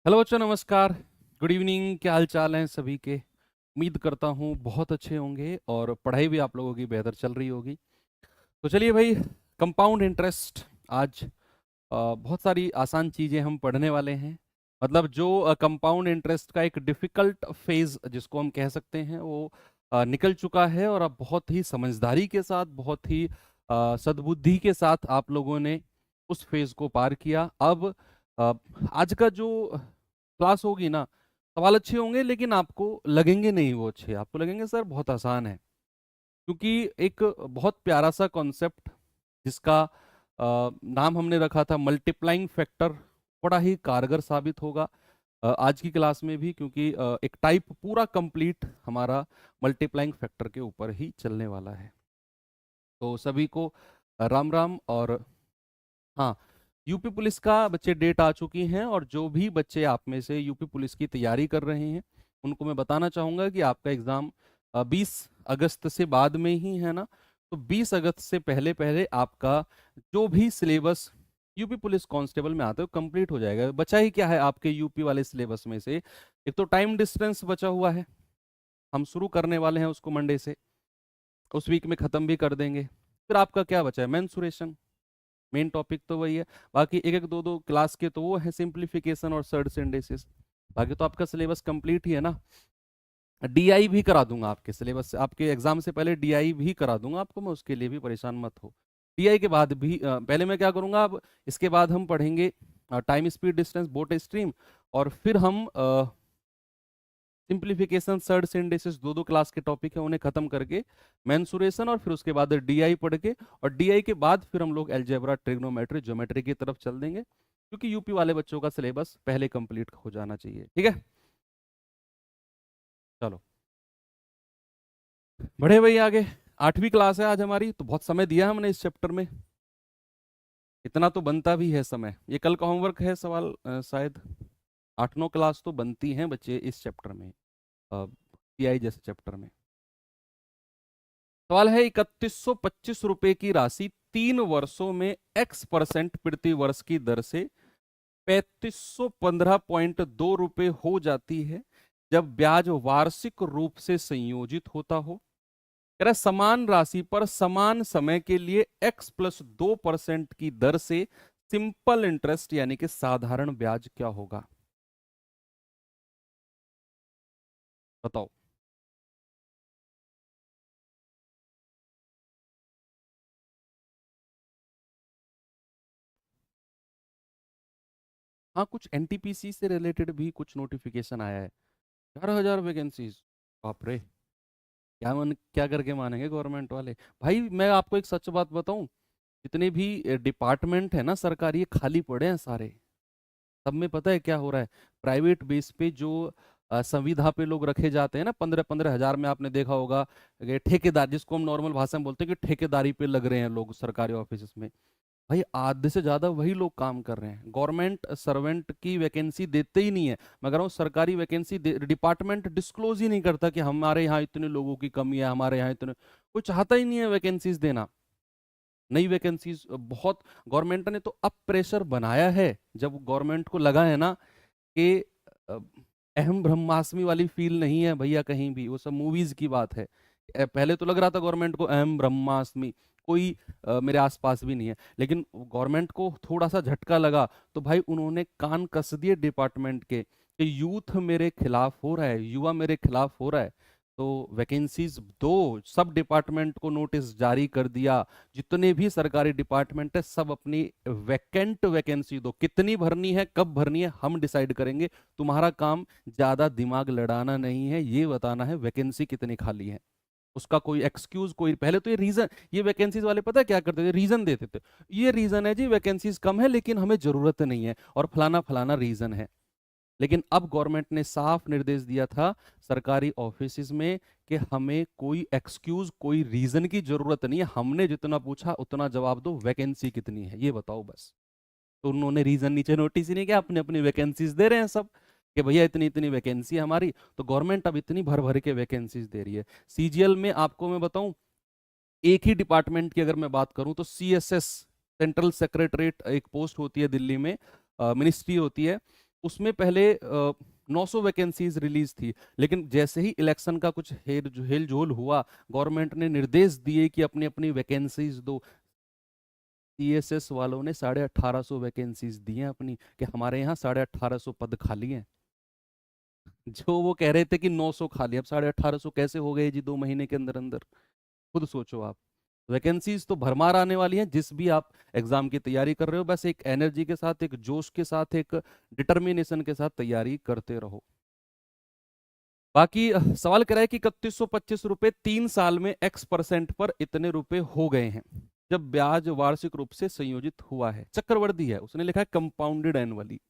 Hello बच्चों, नमस्कार। Good evening. क्या हाल चाल हैं सभी के? उम्मीद करता हूँ बहुत अच्छे होंगे और पढ़ाई भी आप लोगों की बेहतर चल रही होगी। तो चलिए भाई, कंपाउंड इंटरेस्ट आज बहुत सारी आसान चीज़ें हम पढ़ने वाले हैं। मतलब जो कंपाउंड इंटरेस्ट का एक डिफ़िकल्ट फेज़ जिसको हम कह सकते हैं वो निकल चुका है, और अब बहुत ही समझदारी के साथ, बहुत ही सद्बुद्धि के साथ आप लोगों ने उस फेज़ को पार किया। अब अ, आज का जो क्लास होगी ना, सवाल अच्छे होंगे लेकिन आपको लगेंगे नहीं वो अच्छे, आपको लगेंगे सर बहुत आसान है। क्योंकि एक बहुत प्यारा सा कॉन्सेप्ट जिसका नाम हमने रखा था मल्टीप्लाइंग फैक्टर, बड़ा ही कारगर साबित होगा आज की क्लास में भी, क्योंकि एक टाइप पूरा कंप्लीट हमारा मल्टीप्लाइंग फैक्टर के ऊपर ही चलने वाला है। तो सभी को राम राम। और हाँ, यूपी पुलिस का बच्चे डेट आ चुकी हैं, और जो भी बच्चे आप में से यूपी पुलिस की तैयारी कर रहे हैं उनको मैं बताना चाहूँगा कि आपका एग्ज़ाम 20 अगस्त से बाद में ही है ना। तो 20 अगस्त से पहले पहले आपका जो भी सिलेबस यूपी पुलिस कांस्टेबल में आता है वो कंप्लीट हो जाएगा। बचा ही क्या है आपके यूपी वाले सिलेबस में से? एक तो टाइम डिस्टेंस बचा हुआ है, हम शुरू करने वाले हैं उसको मंडे से, उस वीक में ख़त्म भी कर देंगे। फिर आपका क्या बचा है? मेंसुरेशन। मेन टॉपिक तो वही है। बाकी एक एक दो दो क्लास के तो वो है सिंप्लीफिकेशन और सर्ड सिंडेसिस। बाकी तो आपका सिलेबस कंप्लीट ही है ना। डीआई भी करा दूंगा आपके सिलेबस से, आपके एग्जाम से पहले डीआई भी करा दूंगा आपको मैं, उसके लिए भी परेशान मत हो। डीआई के बाद भी पहले मैं क्या करूंगा, अब इसके बाद हम पढ़ेंगे time speed distance boat stream, और फिर हम सिंप्लीफिकेशन सर्ड सिंडेसिस दो दो क्लास के टॉपिक है उन्हें खत्म करके मेंसुरेशन, और फिर उसके बाद डीआई पढ़ के, और डीआई के बाद फिर हम लोग अलजेब्रा ट्रिग्नोमेट्री ज्योमेट्री की तरफ चल देंगे, क्योंकि यूपी वाले बच्चों का सिलेबस पहले कंप्लीट हो जाना चाहिए। ठीक है, चलो बढ़े भाई आगे। 8वीं क्लास है आज हमारी, तो बहुत समय दिया हमने इस चैप्टर में, इतना तो बनता भी है समय। ये कल का होमवर्क है सवाल, शायद 8-9 क्लास तो बनती हैं बच्चे इस चैप्टर में, टीआई जैसे चैप्टर में। सवाल है, 3125 रुपए की राशि 3 वर्षों में x% प्रति वर्ष की दर से 3515.2 रुपए हो जाती है जब ब्याज वार्षिक रूप से संयोजित होता हो। कह रहा है समान राशि पर समान समय के लिए x+2% की दर से सिंपल इंटरेस्ट यानी कि साधारण ब्याज क्या होगा? बताओ। हाँ, कुछ एनटीपीसी से रिलेटेड भी कुछ नोटिफिकेशन आया है। 4,000 वैकेंसीज, बाप रे। क्या करके मानेंगे गवर्नमेंट वाले? भाई मैं आपको एक सच बात बताऊं, जितने भी डिपार्टमेंट है ना सरकारी, ये खाली पड़े हैं सारे। सब में पता है क्या हो रहा है? प्राइवेट बेस पे जो संविदा पे लोग रखे जाते हैं ना, 15-15 हजार में, आपने देखा होगा कि ठेकेदार, जिसको हम नॉर्मल भाषा में बोलते हैं कि ठेकेदारी पे लग रहे हैं लोग सरकारी ऑफिस में। भाई आधे से ज्यादा वही लोग काम कर रहे हैं। गवर्नमेंट सर्वेंट की वैकेंसी देते ही नहीं है। मैं कह रहा हूँ सरकारी वैकेंसी डिपार्टमेंट डिस्क्लोज ही नहीं करता कि हमारे यहाँ इतने लोगों की कमी है, हमारे यहाँ इतने, कोई चाहता ही नहीं है वैकेंसीज देना, नई वैकेंसीज बहुत। गवर्नमेंट ने तो अब प्रेशर बनाया है, जब गवर्नमेंट को लगा है ना कि अ, अहम ब्रह्मास्मि वाली फील नहीं है भैया कहीं भी, वो सब मूवीज की बात है। पहले तो लग रहा था गवर्नमेंट को अहम ब्रह्मास्मि, कोई मेरे आसपास भी नहीं है, लेकिन गवर्नमेंट को थोड़ा सा झटका लगा तो भाई उन्होंने कान कस दिए डिपार्टमेंट के कि यूथ मेरे खिलाफ हो रहा है, युवा मेरे खिलाफ हो रहा है, तो वैकेंसीज दो। सब डिपार्टमेंट को नोटिस जारी कर दिया, जितने भी सरकारी डिपार्टमेंट है सब अपनी वैकेंट वैकेंसी दो, कितनी भरनी है कब भरनी है हम डिसाइड करेंगे। तुम्हारा काम ज्यादा दिमाग लड़ाना नहीं है, ये बताना है वैकेंसी कितनी खाली है। उसका कोई एक्सक्यूज, कोई पहले तो ये रीजन, ये वैकेंसीज वाले पता है क्या करते थे? रीजन देते थे, ये रीजन है जी वैकेंसीज कम है लेकिन हमें जरूरत नहीं है, और फलाना फलाना रीजन है। लेकिन अब गवर्नमेंट ने साफ निर्देश दिया था सरकारी ऑफिस में कि हमें कोई एक्सक्यूज, कोई रीजन की जरूरत नहीं है, हमने जितना पूछा उतना जवाब दो, वैकेंसी कितनी है ये बताओ बस। तो उन्होंने रीजन नीचे नोटिस ही नहीं किया, अपने अपनी वैकेंसीज दे रहे हैं सब कि भैया इतनी इतनी वैकेंसी है हमारी। तो गवर्नमेंट अब इतनी भर भर के वैकेंसीज दे रही है। सीजीएल में आपको मैं बताऊं, एक ही डिपार्टमेंट की अगर मैं बात करूं तो सीएसएस, सेंट्रल सेक्रेटरीट एक पोस्ट होती है दिल्ली में, मिनिस्ट्री होती है, उसमें पहले 900 वैकेंसीज रिलीज थी, लेकिन जैसे ही इलेक्शन का कुछ हेल झोल हुआ, गवर्नमेंट ने निर्देश दिए कि अपनी अपनी वैकेंसीज दो। सीएसएस वालों ने 1850 वैकेंसीज दी हैं अपनी, कि हमारे यहाँ 1850 पद खाली हैं। जो वो कह रहे थे कि 900 खाली, अब 1850 कैसे हो गए जी 2 महीने के अंदर अंदर? खुद सोचो आप। वैकेंसीज तो भरमार आने वाली हैं, जिस भी आप एग्जाम की तैयारी कर रहे हो, बस एक एनर्जी के साथ, एक जोश के साथ, एक डिटर्मिनेशन के साथ तैयारी करते रहो। बाकी सवाल कह रहा है कि 3125 रुपए 3 साल में X% पर इतने रुपए हो गए हैं जब ब्याज वार्षिक रूप से संयोजित हुआ है। चक्रवृद्धि है, उसने लिखा है कंपाउंडेड एनुअली,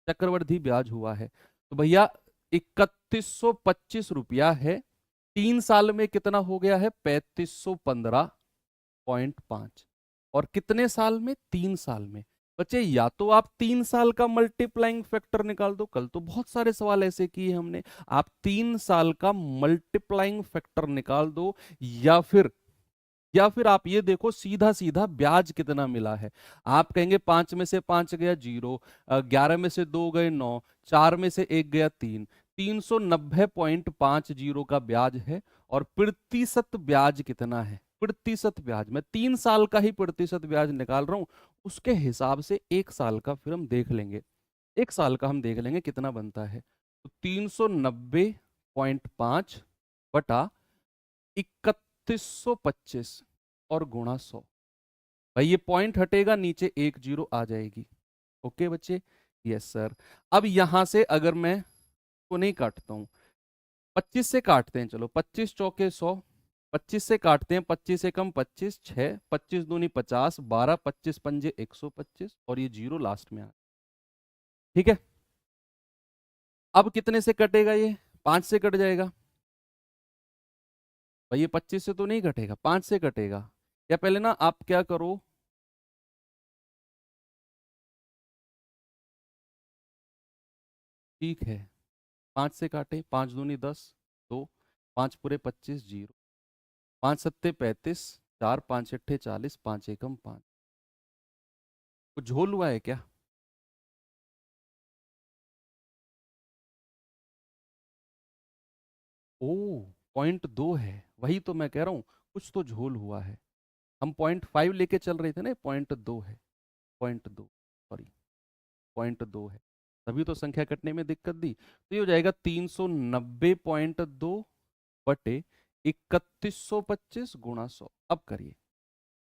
चक्रवृद्धि ब्याज हुआ है। तो भैया 3125 रुपया है, 3 साल में कितना हो गया है? 3515.5। और कितने साल में? 3 साल में। बच्चे या तो आप 3 साल का मल्टीप्लाइंग फैक्टर निकाल दो, कल तो बहुत सारे सवाल ऐसे किए हमने, आप 3 साल का मल्टीप्लाइंग फैक्टर निकाल दो, या फिर आप ये देखो सीधा सीधा ब्याज कितना मिला है। आप कहेंगे 5 में से 5 गया 0, 11 में से 2 गए 9, 4 में से 1 गया 3, 390.50 का ब्याज है। और प्रतिशत ब्याज कितना है? प्रतिशत ब्याज, मैं 3 साल का ही प्रतिशत ब्याज निकाल रहा हूं, उसके हिसाब से 1 साल का फिर हम देख लेंगे, 1 साल का हम देख लेंगे कितना बनता है। तो 390.5 बटा 3125 और गुणा 100। भाई ये पॉइंट हटेगा, नीचे 1 0 आ जाएगी। ओके बच्चे, यस सर। अब यहां से अगर मैं को नहीं काटता हूं, 25 से काटते हैं, चलो 25 चौके 100, 25 से काटते हैं, 25 से कम 25, 6, 25 दूनी 50, 12, 25 पंजे 125, और ये 0 लास्ट में आ। ठीक है, अब कितने से कटेगा ये? 5 से कट जाएगा। भाई ये 25 से तो नहीं कटेगा, 5 से कटेगा। या पहले ना आप क्या करो, ठीक है, 5 से काटे, 5 दूनी 10, 2, 5 पूरे 25, 0, 5 सत्ते 35, 4 5 अट्ठे 40, 5 एकम 5। कुछ झोल हुआ है क्या? ओ, .2 है, वही तो मैं कह रहा हूँ, कुछ तो झोल हुआ है। हम 0.5 लेके चल रहे थे ना, .2 है, .2, सॉरी, .2 है, तभी तो संख्या कटने में दिक्कत दी। तो ये हो जाएगा 390.2 बटे 3125 गुणा 100। अब करिए,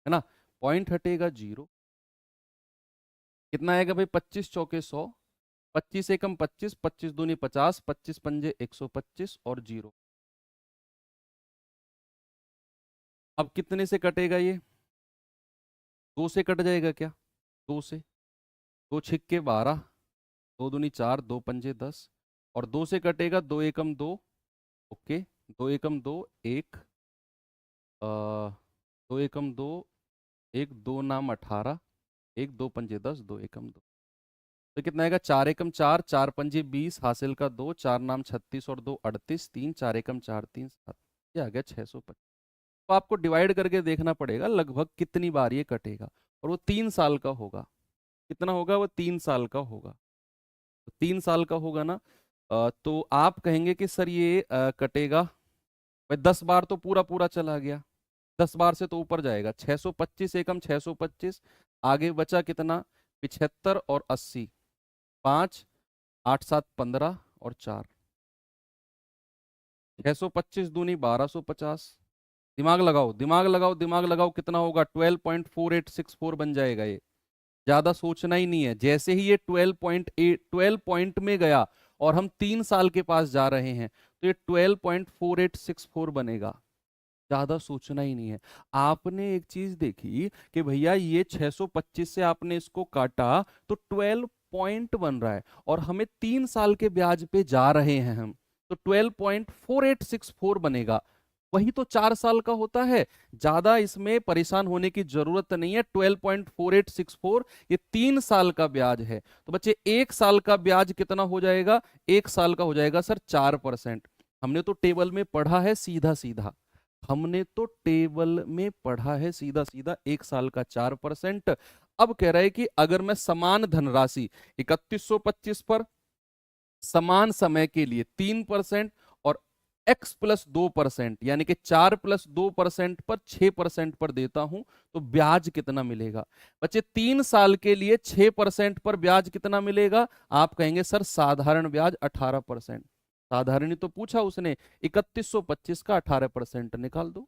है ना, पॉइंट हटेगा 0, कितना आएगा भाई? 25 चौके 100, 25 एकम 25, 25 दूनी 50, 25 पंजे 125 और 0। अब कितने से कटेगा ये? 2 से कट जाएगा क्या? 2 से, 2 छिक्के 12, 2 दूनी 4, 2 पंजे 10, और 2 से कटेगा 2 एकम 2। ओके, 2 एकम 2 1, 2 एकम 2 1, 2 नाम 18, 1 2 पंजे 10, 2 एकम 2। तो कितना आएगा? 4 एकम 4, 4 पंजे 20, हासिल का 2, 4 नाम 36 और 2 38, 3 4 एकम 4 3 7, ये आ गया 625। तो आपको डिवाइड करके देखना पड़ेगा लगभग कितनी बार ये कटेगा, और वो 3 साल का होगा। कितना होगा? वो 3 साल का होगा। तो 3 साल का होगा ना, तो आप कहेंगे कि सर ये कटेगा, भाई 10 बार तो पूरा पूरा चला गया, 10 बार से तो ऊपर जाएगा। 625 एकम 625, आगे बचा कितना? 75 और 80, 5 8 7 15 और 4, 625 दूनी 1250। दिमाग लगाओ दिमाग लगाओ दिमाग लगाओ, कितना होगा? 12.4864 बन जाएगा ये। ज्यादा सोचना ही नहीं है, जैसे ही ये 12 पॉइंट में गया और हम 3 साल के पास जा रहे हैं, तो ये 12.4864 बनेगा। ज्यादा सोचना ही नहीं है। आपने एक चीज देखी कि भैया ये 625 से आपने इसको काटा तो 12 पॉइंट बन रहा है, और हमें 3 साल के ब्याज पे जा रहे हैं हम, तो 12.4864 बनेगा। वही तो 4 साल का होता है। ज्यादा इसमें परेशान होने की जरूरत नहीं है। 12.4864 ये 3 साल का ब्याज है। तो बच्चे 1 साल का ब्याज कितना हो जाएगा? 1 साल का हो जाएगा सर 4%। हमने तो टेबल में पढ़ा है सीधा सीधा, हमने तो टेबल में पढ़ा है सीधा सीधा 1 साल का 4%। अब कह रहा है कि अगर मैं समान धनराशि 3125 पर समान समय के लिए 3% और x प्लस 2% यानी कि 4+2% पर 6% पर देता हूं तो ब्याज कितना मिलेगा। बच्चे 3 साल के लिए 6% पर ब्याज कितना मिलेगा? आप कहेंगे सर साधारण ब्याज 18%। साधारण ही तो पूछा उसने, 3125 का 18% निकाल दो।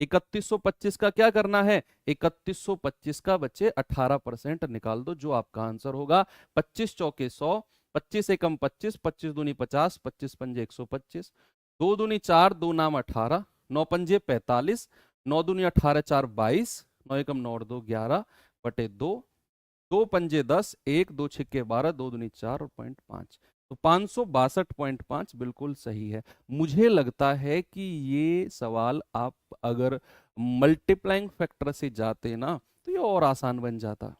3125 का क्या करना है? 3125 का बच्चे 18% निकाल दो, जो आपका आंसर होगा 25 चौके 100, 25 एकम 25, 25 दूनी 50, 25 पंजे 125, 2 दूनी 4, 2 नाम 18, 9 पंजे 45, 9 दूनी 18, 4 22, 9 एकम 9 और 2 11 बटे 2, 2 पंजे 10, 1 2 छिक्के 12, 2 दूनी 4 और 0.5, तो 562.5 बिल्कुल सही है। मुझे लगता है कि ये सवाल आप अगर मल्टीप्लाइंग फैक्टर से जाते ना तो ये और आसान बन जाता,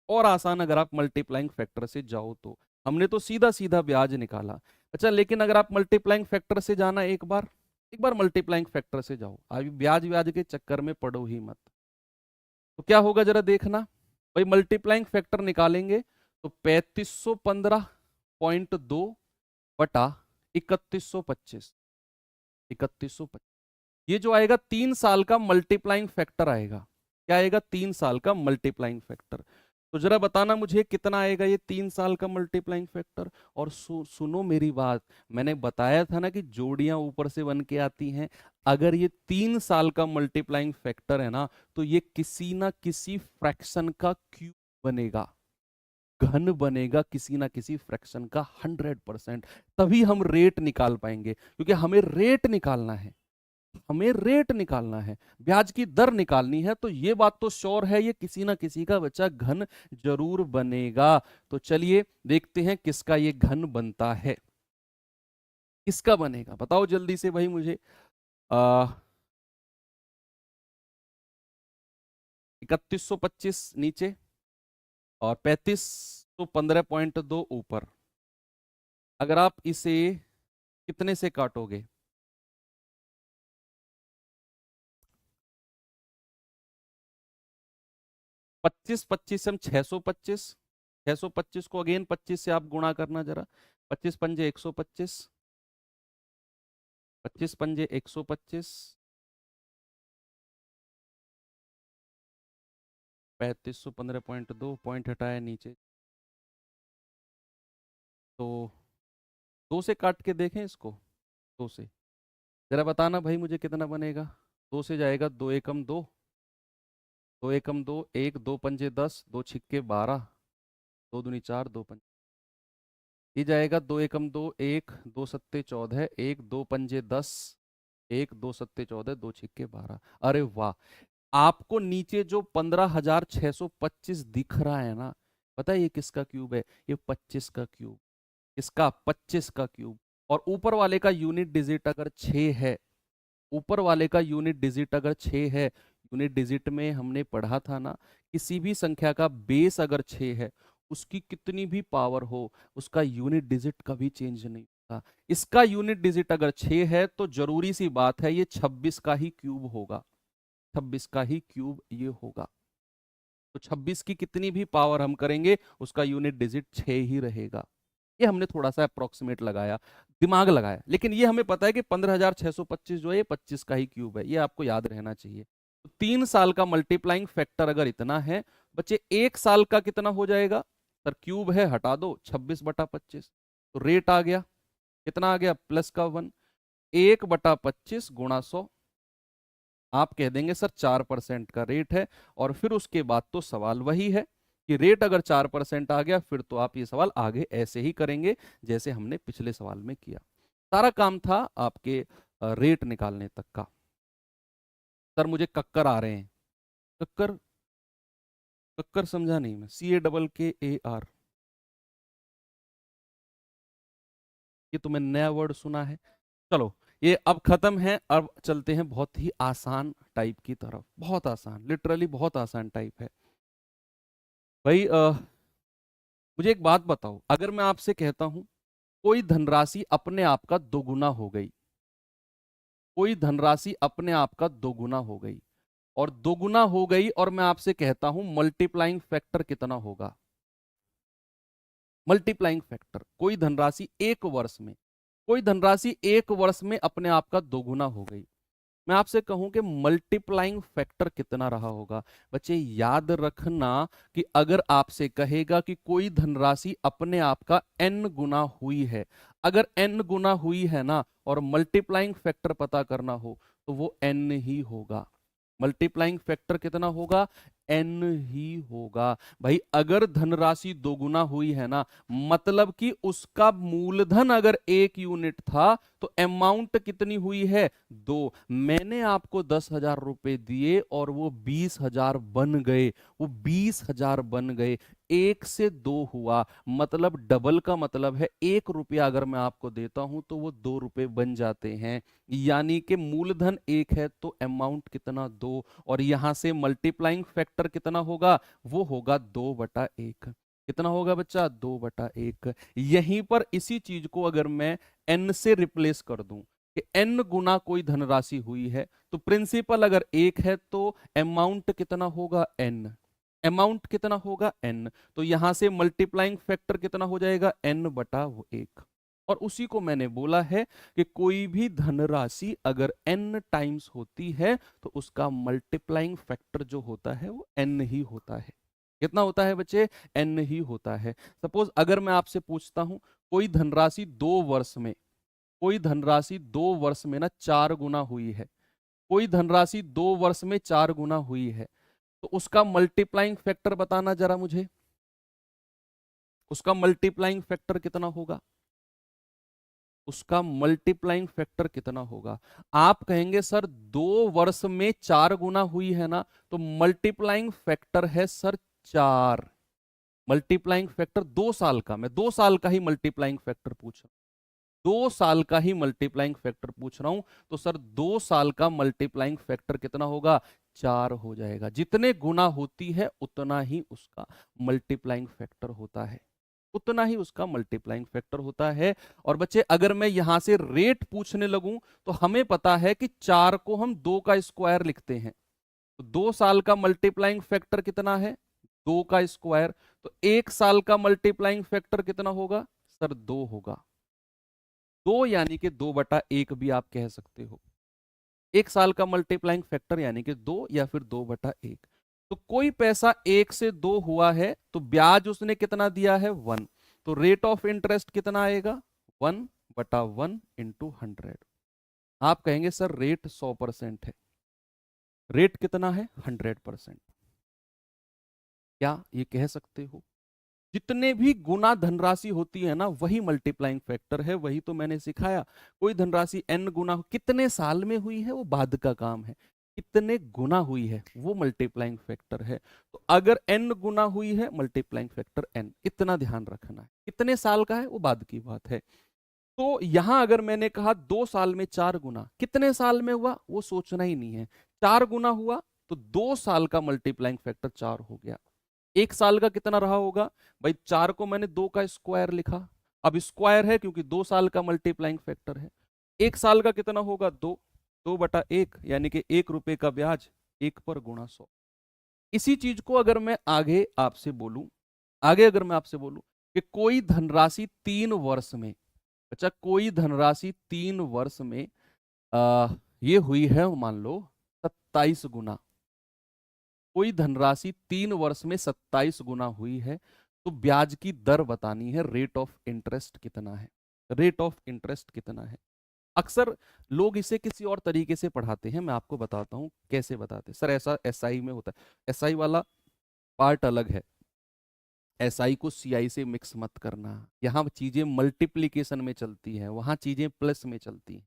और आसान अगर आप मल्टीप्लाइंग फैक्टर से जाओ तो। हमने तो सीधा सीधा ब्याज निकाला। अच्छा, लेकिन अगर आप मल्टीप्लाइंग फैक्टर से जाना, एक बार मल्टीप्लाइंग फैक्टर से जाओ, अभी ब्याज ब्याज के चक्कर में पड़ो ही मत। तो क्या होगा जरा देखना भाई, मल्टीप्लाइंग फैक्टर निकालेंगे तो 3515.2 बटा 3125, 3125, ये जो आएगा 3 साल का मल्टीप्लाइंग फैक्टर आएगा। क्या आएगा? 3 साल का मल्टीप्लाइंग फैक्टर। तो जरा बताना मुझे कितना आएगा ये 3 साल का मल्टीप्लाइंग फैक्टर। और सुनो मेरी बात, मैंने बताया था ना कि जोड़ियां ऊपर से बन के आती हैं। अगर ये 3 साल का मल्टीप्लाइंग फैक्टर है ना, तो ये किसी ना किसी फ्रैक्शन का क्यूब बनेगा, घन बनेगा किसी ना किसी फ्रैक्शन का 100%। तभी हम रेट निकाल पाएंगे, क्योंकि हमें रेट निकालना है, हमें रेट निकालना है, ब्याज की दर निकालनी है। तो ये बात तो श्योर है, ये किसी ना किसी का बच्चा घन जरूर बनेगा। तो चलिए देखते हैं किसका ये घन बनता है, किसका बनेगा बताओ जल्दी से भाई मुझे। 3125 नीचे और 3515.2 ऊपर। अगर आप इसे कितने से काटोगे? 25 25 हम 625, 625 को अगेन 25 से आप गुणा करना जरा। 25 पंजे 125, 25 पंजे 125, 3515.2 पॉइंट हटाया नीचे, तो 2 से काट के देखें इसको। 2 से जरा बताना भाई मुझे कितना बनेगा। 2 से जाएगा 2 एकम 2, 2 एकम 2, 1 2 पंजे 10, 2 छिक्के 12, 2 दूनी 4, 2 पंजे, ये जाएगा 2 एकम 2, 1 2 सत्ते 14, 1 2 पंजे 10, 1 2 सत्ते 14, 2 छिक्के 12। अरे वाह, आपको नीचे जो 15,625 दिख रहा है ना, पता है ये किसका क्यूब है? ये 25 का क्यूब, इसका 25 का क्यूब। और ऊपर वाले का यूनिट डिजिट अगर 6 है, ऊपर वाले का यूनिट डिजिट अगर 6 है, यूनिट डिजिट में हमने पढ़ा था ना, किसी भी संख्या का बेस अगर 6 है, उसकी कितनी भी पावर हो, उसका यूनिट डिजिट कभी चेंज नहीं होता। इसका यूनिट डिजिट अगर 6 है तो जरूरी सी बात है ये 26 का ही क्यूब होगा, 26 का ही क्यूब ये होगा। तो 26 की कितनी भी पावर हम करेंगे, उसका यूनिट डिजिट 6 ही रहेगा। ये हमने थोड़ा सा अप्रोक्सीमेट लगाया, दिमाग लगाया, लेकिन ये हमें पता है कि 15,625 जो है ये 25 का ही क्यूब है, ये आपको याद रहना चाहिए। तो 3 साल का मल्टीप्लाइंग फैक्टर अगर इतना है, बच्चे 1 साल का कितना हो जाएगा? सर क्यूब है हटा दो, 26/25, तो रेट आ गया, कितना आ गया? प्लस का 1, 1/25 गुणा 100। आप कह देंगे सर 4% का रेट है, और फिर उसके बाद तो सवाल वही है कि रेट अगर 4% आ गया, फिर तो आप ये सवाल आगे ऐसे ही करेंगे जैसे हमने पिछले सवाल में किया। सारा काम था आपके रेट निकालने तक का। सर मुझे कक्कर आ रहे हैं। कक्कर, कक्कर समझा नहीं मैं, CAKKAR, ये तो मैंने नया वर्ड सुना है। चलो ये अब खत्म है, अब चलते हैं बहुत ही आसान टाइप की तरफ। बहुत आसान, लिटरली बहुत आसान टाइप है भाई। मुझे एक बात बताओ, अगर मैं आपसे कहता हूं कोई धनराशि अपने आप का दोगुना हो गई, कोई धनराशि अपने आप का दोगुना हो गई, और दोगुना हो गई, और मैं आपसे कहता हूं मल्टीप्लाइंग फैक्टर कितना होगा? मल्टीप्लाइंग फैक्टर, कोई धनराशि एक वर्ष में, कोई धनराशि एक वर्ष में अपने आप का दोगुना हो गई। मैं आपसे कहूं कि मल्टीप्लाइंग फैक्टर कितना रहा होगा। बच्चे याद रखना कि अगर आपसे कहेगा कि कोई धनराशि अपने आप का n गुना हुई है, अगर n गुना हुई है ना, और मल्टीप्लाइंग फैक्टर पता करना हो तो वो n ही होगा। मल्टीप्लाइंग फैक्टर कितना होगा? n ही होगा। भाई अगर धनराशि दोगुना हुई है ना, मतलब कि उसका मूलधन अगर 1 यूनिट था तो अमाउंट कितनी हुई है? 2। मैंने आपको 10,000 रुपए दिए और वो 20,000 बन गए, वो 20,000 बन गए। 1 से 2 हुआ, मतलब डबल का मतलब है 1 रुपया अगर मैं आपको देता हूं तो वो 2 रुपए बन जाते हैं। यानी कि मूलधन 1 है तो अमाउंट कितना? 2। और यहां से मल्टीप्लाइंग फैक्टर कितना होगा? वो होगा 2/1। कितना होगा बच्चा? 2/1। यहीं पर इसी चीज को अगर मैं n से रिप्लेस कर दूं कि n गुना कोई धनराशि हुई है, तो प्रिंसिपल अगर 1 है तो अमाउंट कितना होगा? n। अमाउंट कितना होगा? n। तो यहां से मल्टीप्लाइंग फैक्टर कितना हो जाएगा? n/1। और उसी को मैंने बोला है कि कोई भी धनराशि अगर n टाइम्स होती है तो उसका मल्टीप्लाइंग फैक्टर जो होता है वो n ही होता है। कितना होता है बच्चे? n ही होता है। सपोज अगर मैं आपसे पूछता हूं कोई धनराशि 2 वर्ष में, कोई धनराशि 2 वर्ष में ना 4 गुना हुई है, कोई धनराशि 2 वर्ष में 4 गुना हुई है, तो उसका मल्टीप्लाइंग फैक्टर बताना जरा मुझे, उसका मल्टीप्लाइंग फैक्टर कितना होगा? उसका मल्टीप्लाइंग फैक्टर कितना होगा? आप कहेंगे सर 2 वर्ष में 4 गुना हुई है ना, तो मल्टीप्लाइंग फैक्टर है सर 4। मल्टीप्लाइंग फैक्टर 2 साल का, मैं 2 साल का ही मल्टीप्लाइंग फैक्टर पूछ रहा हूं, 2 साल का ही मल्टीप्लाइंग फैक्टर पूछ रहा हूं। तो सर 2 साल का मल्टीप्लाइंग फैक्टर कितना होगा? 4 हो जाएगा। जितने गुना होती है उतना ही उसका मल्टीप्लाइंग फैक्टर होता है, उतना ही उसका मल्टीप्लाइंग फैक्टर होता है। और बच्चे अगर मैं यहां से रेट पूछने लगूं तो हमें पता है कि 4 को हम 2 का स्क्वायर लिखते हैं, तो 2 साल का मल्टीप्लाइंग फैक्टर कितना है? 2 का स्क्वायर। तो 1 साल का मल्टीप्लाइंग फैक्टर कितना होगा? सर 2 होगा। 2 यानी कि 2/1 भी आप कह सकते हो। 1 साल का मल्टीप्लाइंग फैक्टर यानी कि 2 या फिर 2/1। तो कोई पैसा 1 से 2 हुआ है तो ब्याज उसने कितना दिया है? 1। तो रेट ऑफ इंटरेस्ट कितना आएगा? 1/1 इंटू 100। आप कहेंगे सर रेट 100% है, रेट कितना है? 100%। क्या ये कह सकते हो? जितने भी गुना धनराशि होती है ना वही मल्टीप्लाइंग फैक्टर है, वही तो मैंने सिखाया। कोई धनराशि n गुना कितने साल में हुई है वो बाद का काम है, कितने गुना हुई है वो मल्टीप्लाइंग फैक्टर है। तो अगर n गुना हुई है मल्टीप्लाइंग फैक्टर n, इतना ध्यान रखना है। कितने साल का है वो बाद की बात है। तो यहां अगर मैंने कहा 2 साल में 4 गुना, कितने साल में हुआ वो सोचना ही नहीं है। 4 गुना हुआ तो 2 साल का मल्टीप्लाइंग फैक्टर 4 हो गया। 1 साल का कितना रहा होगा? भाई 4 को मैंने 2 का स्क्वायर लिखा, अब स्क्वायर है क्योंकि 2 साल का मल्टीप्लाइंग फैक्टर है। 1 साल का कितना होगा? 2। 2/1 यानी कि 1 रुपए का ब्याज 1 पर गुणा 100। इसी चीज को अगर मैं आगे आपसे बोलूं, आगे अगर मैं आपसे बोलूं कि कोई धनराशि 3 वर्ष में, अच्छा कोई धनराशि 3 वर्ष में आ, ये हुई है मान लो 27 गुना, कोई धनराशि 3 वर्ष में 27 गुना हुई है, तो ब्याज की दर बतानी है, रेट ऑफ इंटरेस्ट कितना है? रेट ऑफ इंटरेस्ट कितना है? अक्सर लोग इसे किसी और तरीके से पढ़ाते हैं, मैं आपको बताता हूं कैसे बताते हैं। सर ऐसा एसआई में होता है, एसआई वाला पार्ट अलग है, एसआई को सीआई से मिक्स मत करना। यहाँ चीजें मल्टीप्लीकेशन में चलती है, वहां चीजें प्लस में चलती है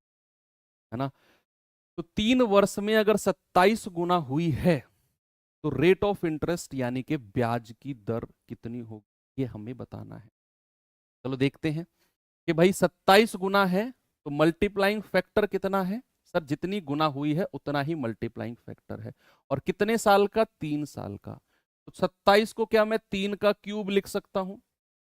ना। तो 3 वर्ष में अगर 27 गुना हुई है तो रेट ऑफ इंटरेस्ट यानी कि ब्याज की दर कितनी होगी ये हमें बताना है। चलो देखते हैं कि भाई 27 गुना है तो मल्टीप्लाइंग फैक्टर कितना है? सर जितनी गुना हुई है उतना ही मल्टीप्लाइंग फैक्टर है। और कितने साल का? 3 साल का। तो 27 को क्या मैं 3 का क्यूब लिख सकता हूं?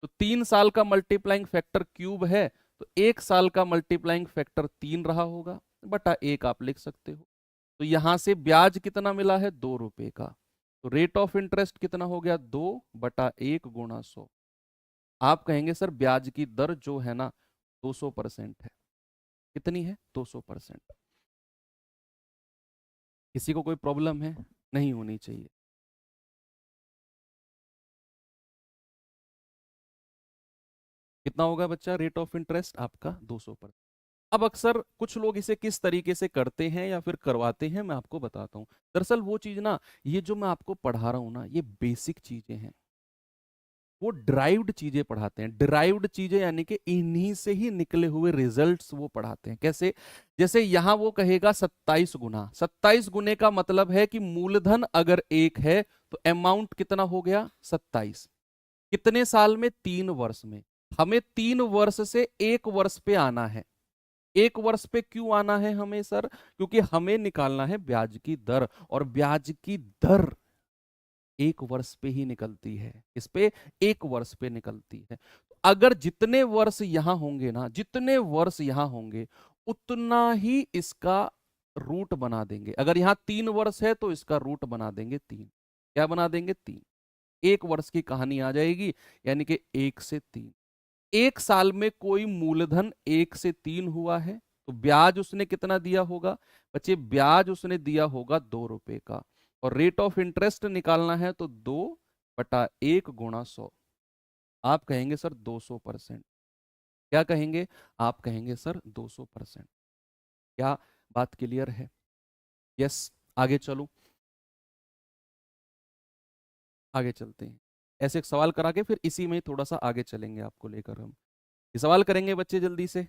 तो 3 साल का मल्टीप्लाइंग फैक्टर क्यूब है, तो 1 साल का मल्टीप्लाइंग फैक्टर 3 रहा होगा, बटा 1 आप लिख सकते हो। तो यहां से ब्याज कितना मिला है? 2 रुपए का। तो रेट ऑफ इंटरेस्ट कितना हो गया? 2/1 गुणा 100। आप कहेंगे सर ब्याज की दर जो है ना 200% है। कितनी है? 200%। किसी को कोई प्रॉब्लम है? नहीं होनी चाहिए। कितना होगा बच्चा रेट ऑफ इंटरेस्ट आपका? 200%। अब अक्सर कुछ लोग इसे किस तरीके से करते हैं या फिर करवाते हैं, मैं आपको बताता हूँ। दरअसल वो चीज ना, ये जो मैं आपको पढ़ा रहा हूँ ना, ये बेसिक चीजें हैं। वो डिराइव्ड चीजें पढ़ाते हैं। डिराइव्ड चीजें यानी कि इन्हीं से ही निकले हुए रिजल्ट्स वो पढ़ाते हैं। कैसे? जैसे यहां वो कहेगा 27 गुना। 27 गुने का मतलब है कि मूलधन अगर 1 है तो अमाउंट कितना हो गया? 27। कितने साल में? 3 वर्ष में। हमें 3 वर्ष से 1 वर्ष पे आना है। 1 वर्ष पे क्यों आना है हमें सर? क्योंकि हमें निकालना है ब्याज की दर, और ब्याज की दर 1 वर्ष पे ही निकलती है। इस पे 1 वर्ष पे निकलती है। तो अगर जितने वर्ष यहां होंगे ना, जितने वर्ष यहां होंगे, उतना ही इसका रूट बना देंगे। अगर यहां 3 वर्ष है तो इसका रूट बना देंगे 3। क्या बना देंगे? 3। 1 वर्ष की कहानी आ जाएगी, यानी कि 1 से 3। 1 साल में कोई मूलधन 1 से 3 हुआ है तो ब्याज उसने कितना दिया होगा? बच्चे ब्याज उसने दिया होगा 2 रुपए का। और रेट ऑफ इंटरेस्ट निकालना है तो 2/1 गुणा 100। आप कहेंगे सर 200%। क्या कहेंगे? आप कहेंगे सर 200%। क्या बात क्लियर है? यस। आगे चलो, आगे चलते हैं। ऐसे एक सवाल करा के फिर इसी में थोड़ा सा आगे चलेंगे आपको लेकर हम। ये सवाल करेंगे बच्चे जल्दी से।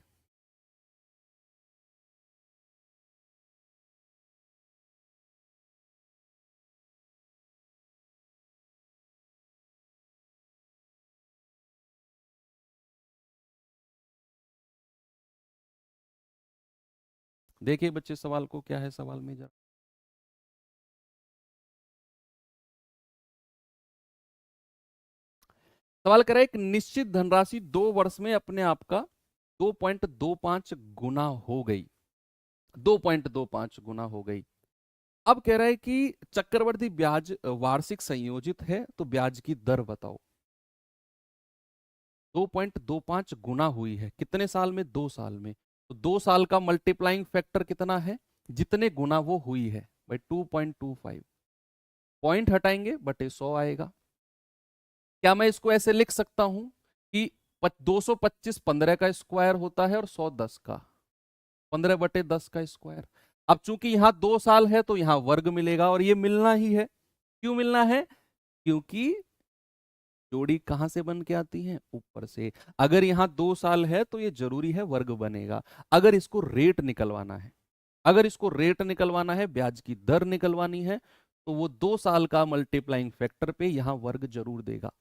देखिए बच्चे सवाल को, क्या है सवाल में जरा। सवाल करें, एक निश्चित धनराशि 2 वर्ष में अपने आप का 2.25 गुना हो गई। 2.25 गुना हो गई। अब कह रहा है कि चक्रवर्ती ब्याज वार्षिक संयोजित है तो ब्याज की दर बताओ। 2.25 गुना हुई है कितने साल में? 2 साल में। तो 2 साल का मल्टीप्लाइंग फैक्टर कितना है? जितने गुना वो हुई है भाई, 2.25। पॉइंट हटाएंगे बटे 100 आएगा। क्या मैं इसको ऐसे लिख सकता हूं कि 225 15 का स्क्वायर होता है और 100 10 का, 15/10 का स्क्वायर। अब चूंकि यहां 2 साल है तो यहां वर्ग मिलेगा, और ये मिलना ही है। क्यों मिलना है? क्योंकि जोड़ी कहां से बन के आती है? ऊपर से। अगर यहां 2 साल है तो ये जरूरी है वर्ग बनेगा। अगर इसको रेट निकलवाना है, अगर इसको रेट निकलवाना है, ब्याज की दर निकलवानी है, तो वो 2 साल का मल्टीप्लाइंग फैक्टर पे यहां वर्ग जरूर देगा।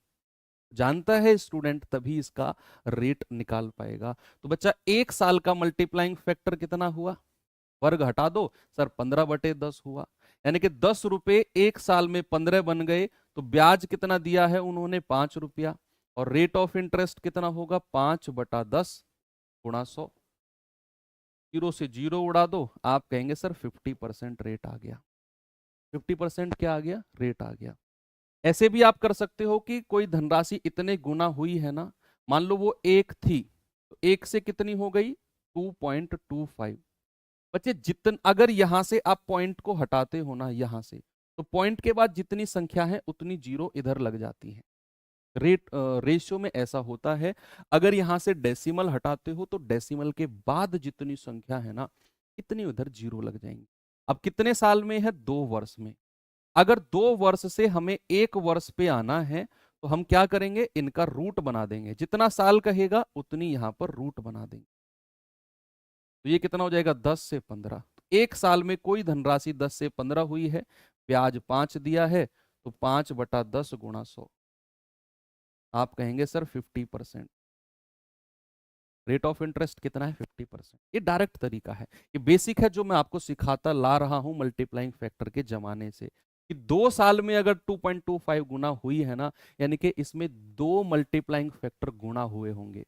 जानता है स्टूडेंट, तभी इसका रेट निकाल पाएगा। तो बच्चा 1 साल का मल्टीप्लाइंग फैक्टर कितना हुआ? वर्ग हटा दो सर, 15/10 हुआ। यानी कि 10 रुपए 1 साल में 15 बन गए। तो ब्याज कितना दिया है उन्होंने? 5 रुपया। और रेट ऑफ इंटरेस्ट कितना होगा? 5/10 गुणा 100। जीरो से जीरो उड़ा दो, आप कहेंगे सर 50% रेट आ गया। 50% क्या आ गया? रेट आ गया। ऐसे भी आप कर सकते हो कि कोई धनराशि इतने गुना हुई है ना, मान लो वो 1 थी, तो 1 से कितनी हो गई? 2.25। बच्चे जितन अगर यहां से आप पॉइंट को हटाते हो ना यहां से, तो पॉइंट के बाद जितनी संख्या है उतनी जीरो इधर लग जाती है। रेशियो में ऐसा होता है। अगर यहां से डेसिमल हटाते हो तो डेसिमल के बाद जितनी संख्या है ना, इतनी उधर जीरो लग जाएंगी। अब कितने साल में है? 2 वर्ष में। अगर 2 वर्ष से हमें 1 वर्ष पे आना है तो हम क्या करेंगे? इनका रूट बना देंगे। जितना साल कहेगा उतनी यहां पर रूट बना देंगे। तो ये कितना हो जाएगा? 10 से 15। 1 साल में कोई धनराशि 10 से 15 हुई है, ब्याज 5 दिया है, तो 5/10 गुणा 100। आप कहेंगे सर 50%। रेट ऑफ इंटरेस्ट कितना है? 50%। ये डायरेक्ट तरीका है, ये बेसिक है जो मैं आपको सिखाता ला रहा हूं मल्टीप्लाइंग फैक्टर के जमाने से, कि 2 साल में अगर 2.25 गुना हुई है ना, यानी कि इसमें 2 मल्टीप्लाइंग फैक्टर गुणा हुए होंगे।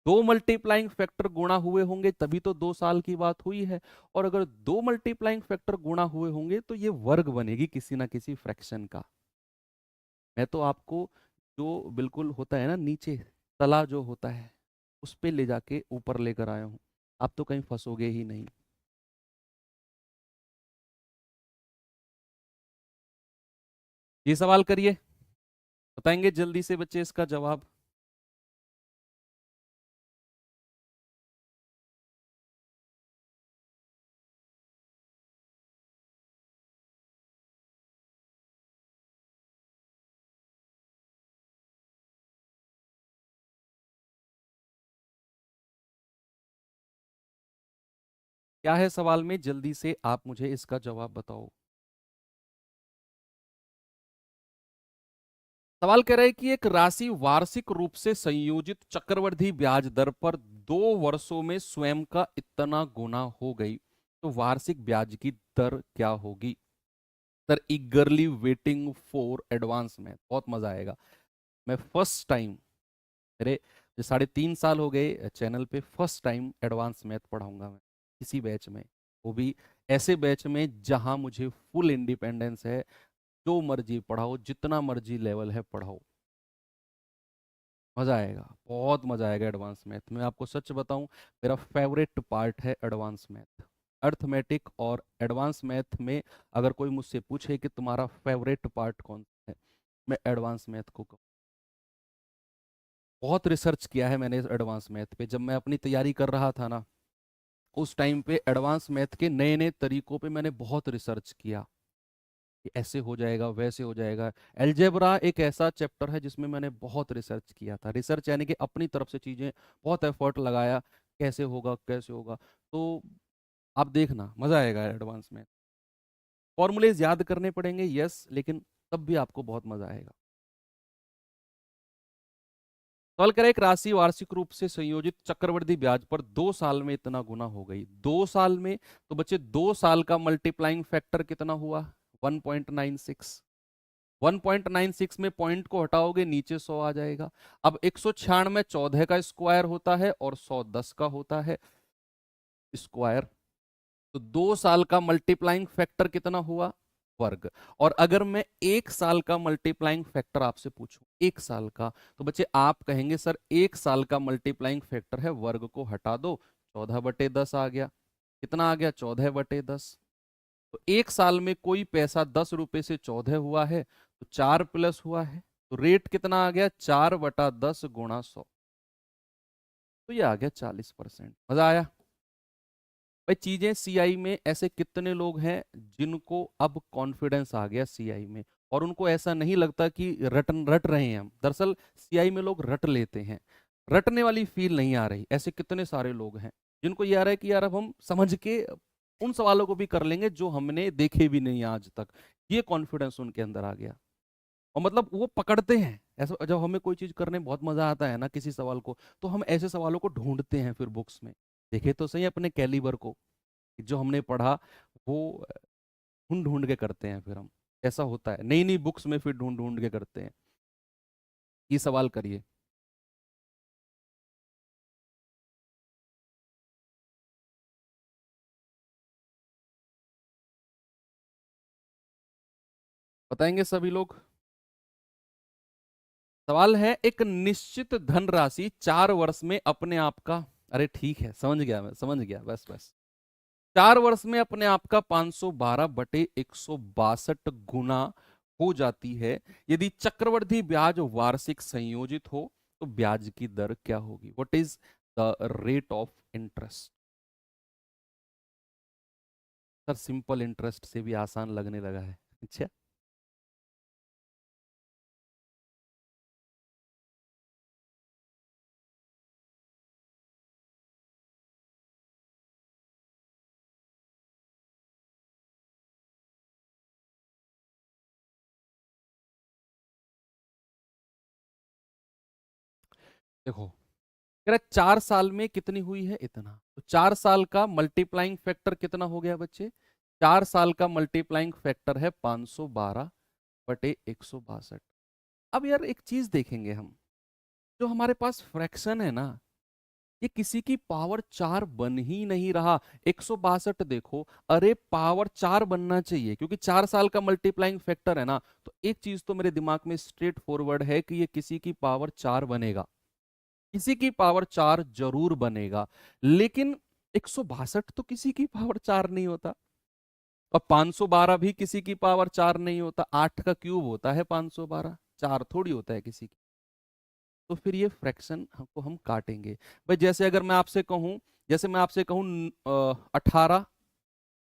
2 मल्टीप्लाइंग फैक्टर गुणा हुए होंगे तभी तो 2 साल की बात हुई है। और अगर 2 मल्टीप्लाइंग फैक्टर गुणा हुए होंगे तो ये वर्ग बनेगी किसी ना किसी फ्रैक्शन का। मैं तो आपको जो बिल्कुल होता है ना नीचे, तला जो होता है, उस पे ले जाके ऊपर लेकर आया हूँ। आप तो कहीं फंसोगे ही नहीं। ये सवाल करिए, बताएंगे जल्दी से बच्चे इसका जवाब। क्या है सवाल में, जल्दी से आप मुझे इसका जवाब बताओ। सवाल कह रहा है कि एक राशि वार्षिक रूप से संयोजित चक्रवृद्धि ब्याज दर पर 2 वर्षों में स्वयं का इतना गुना हो गई, तो वार्षिक ब्याज की दर क्या होगी। सर ईगरली वेटिंग फॉर एडवांस में, बहुत मजा आएगा। मैं फर्स्ट टाइम, मेरे जो 3.5 साल हो गए चैनल पे, फर्स्ट टाइम एडवांस मैथ पढ़ाऊंगा मैं किसी बैच में, वो भी ऐसे बैच में जहां मुझे फुल इंडिपेंडेंस है। जो मर्जी पढ़ाओ, जितना मर्जी लेवल है पढ़ाओ, मजा आएगा, बहुत मजा आएगा एडवांस मैथ में। आपको सच बताऊं, मेरा फेवरेट पार्ट है एडवांस मैथ। अर्थमेटिक और एडवांस मैथ में अगर कोई मुझसे पूछे कि तुम्हारा फेवरेट पार्ट कौन सा है, मैं एडवांस मैथ को कहूँ। बहुत रिसर्च किया है मैंने इस एडवांस मैथ पे। जब मैं अपनी तैयारी कर रहा था ना, उस टाइम पे एडवांस मैथ के नए नए तरीकों पे मैंने बहुत रिसर्च किया कि ऐसे हो जाएगा, वैसे हो जाएगा। एलजेब्रा एक ऐसा चैप्टर है जिसमें मैंने बहुत रिसर्च किया था। रिसर्च यानी कि अपनी तरफ से चीज़ें, बहुत एफर्ट लगाया, कैसे होगा कैसे होगा। तो आप देखना मज़ा आएगा एडवांस में। फॉर्मूलेज याद करने पड़ेंगे यस, लेकिन तब भी आपको बहुत मज़ा आएगा। सवाल करें, एक राशि वार्षिक रूप से संयोजित चक्रवृद्धि ब्याज पर 2 साल में इतना गुना हो गई। 2 साल में, तो बच्चे 2 साल का मल्टीप्लाइंग फैक्टर कितना हुआ, 1.96। 1.96 में पॉइंट को हटाओगे नीचे 100 आ जाएगा। अब 196 14 का स्क्वायर होता है और 100 10 का होता है स्क्वायर। तो 2 साल का मल्टीप्लाइंग फैक्टर कितना हुआ, वर्ग। और अगर मैं 1 साल का मल्टीप्लाइंग फैक्टर आपसे पूछूं, 1 साल का, तो बच्चे आप कहेंगे सर 1 साल का मल्टीप्लाइंग फैक्टर है, वर्ग को हटा दो, 14/10 आ गया। कितना आ गया, 14/10। तो 1 साल में कोई पैसा 10 रुपए से 14 हुआ है, तो 4 प्लस हुआ है, तो रेट कितना आ गया, 4/10 गुणा 100। तो ये आ गया 40%। मजा आया भाई। चीजें सीआई में, ऐसे कितने लोग हैं जिनको अब कॉन्फिडेंस आ गया सीआई में, और उनको ऐसा नहीं लगता कि रट रहे हैं हम। दरअसल सीआई में लोग रट लेते हैं, रटने वाली फील नहीं आ रही। ऐसे कितने सारे लोग हैं जिनको ये आ रहा है कि यार अब हम समझ के उन सवालों को भी कर लेंगे जो हमने देखे भी नहीं आज तक। ये कॉन्फिडेंस उनके अंदर आ गया, और मतलब वो पकड़ते हैं। ऐसा जब हमें कोई चीज करने में बहुत मजा आता है ना किसी सवाल को, तो हम ऐसे सवालों को ढूंढते हैं फिर बुक्स में। देखे तो सही अपने कैलिबर को, कि जो हमने पढ़ा वो ढूंढ ढूंढ के करते हैं फिर हम। ऐसा होता है, नई नई बुक्स में फिर ढूंढ ढूंढ के करते हैं। ये सवाल करिए। बताएंगे सभी लोग। सवाल है, एक निश्चित धनराशि 4 वर्ष में अपने आप का, अरे ठीक है समझ गया, मैं समझ गया, बस बस। 4 वर्ष में अपने आप का 512/162 गुना हो जाती है। यदि चक्रवृद्धि ब्याज वार्षिक संयोजित हो, तो ब्याज की दर क्या होगी, what is the rate of interest. Sir simple interest से भी आसान लगने लगा है। अच्छा, देखो, कह रहा है 4 साल में कितनी हुई है, इतना। तो 4 साल का मल्टीप्लाइंग फैक्टर कितना हो गया बच्चे, 4 साल का मल्टीप्लाइंग फैक्टर है 512/162। अब यार एक चीज देखेंगे हम, जो हमारे पास फ्रैक्शन है ना, ये किसी की पावर 4 बन ही नहीं रहा। 162 देखो, अरे पावर 4 बनना चाहिए क्योंकि 4 साल का मल्टीप्लाइंग फैक्टर है ना। तो एक चीज तो मेरे दिमाग में स्ट्रेट फॉरवर्ड है कि ये किसी की पावर 4 बनेगा, किसी की पावर 4 जरूर बनेगा। लेकिन 162 तो किसी की पावर 4 नहीं होता, और 512 भी किसी की पावर 4 नहीं होता। 8 का क्यूब होता है 512, 4 थोड़ी होता है किसी की। तो फिर ये फ्रैक्शन हमको हम काटेंगे। भाई जैसे अगर मैं आपसे कहूं, जैसे मैं आपसे कहूं 18,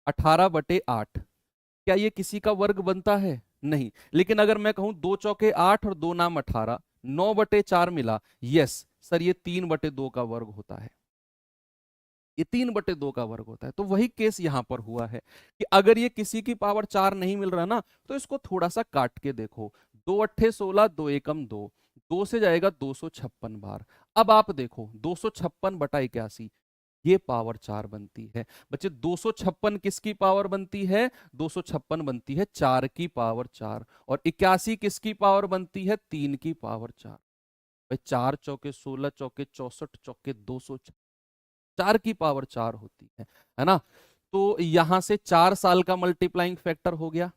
18/8, क्या ये किसी का वर्ग बनता है? नहीं। लेकिन अगर मैं कहूं 2 चौके 8 और 2 नाम 18, 9/4 मिला, यस सर ये 3/2 का वर्ग होता है। ये 3/2 का वर्ग होता है। तो वही केस यहां पर हुआ है कि अगर ये किसी की पावर 4 नहीं मिल रहा ना, तो इसको थोड़ा सा काट के देखो। 2 8 16, 2 एकम 2, 2 से जाएगा 256 बार। अब आप देखो 256/81, ये पावर 4 बनती है। बच्चे 256 किसकी पावर बनती है? 256 बनती है 4 की पावर 4। और 81 किसकी पावर बनती है? 3 की पावर 4। भाई 4 चौके 16 चौके 64 चौके 200, 4 की पावर 4 होती है ना। तो यहां से 4 साल का मल्टीप्लाइंग फैक्टर हो गया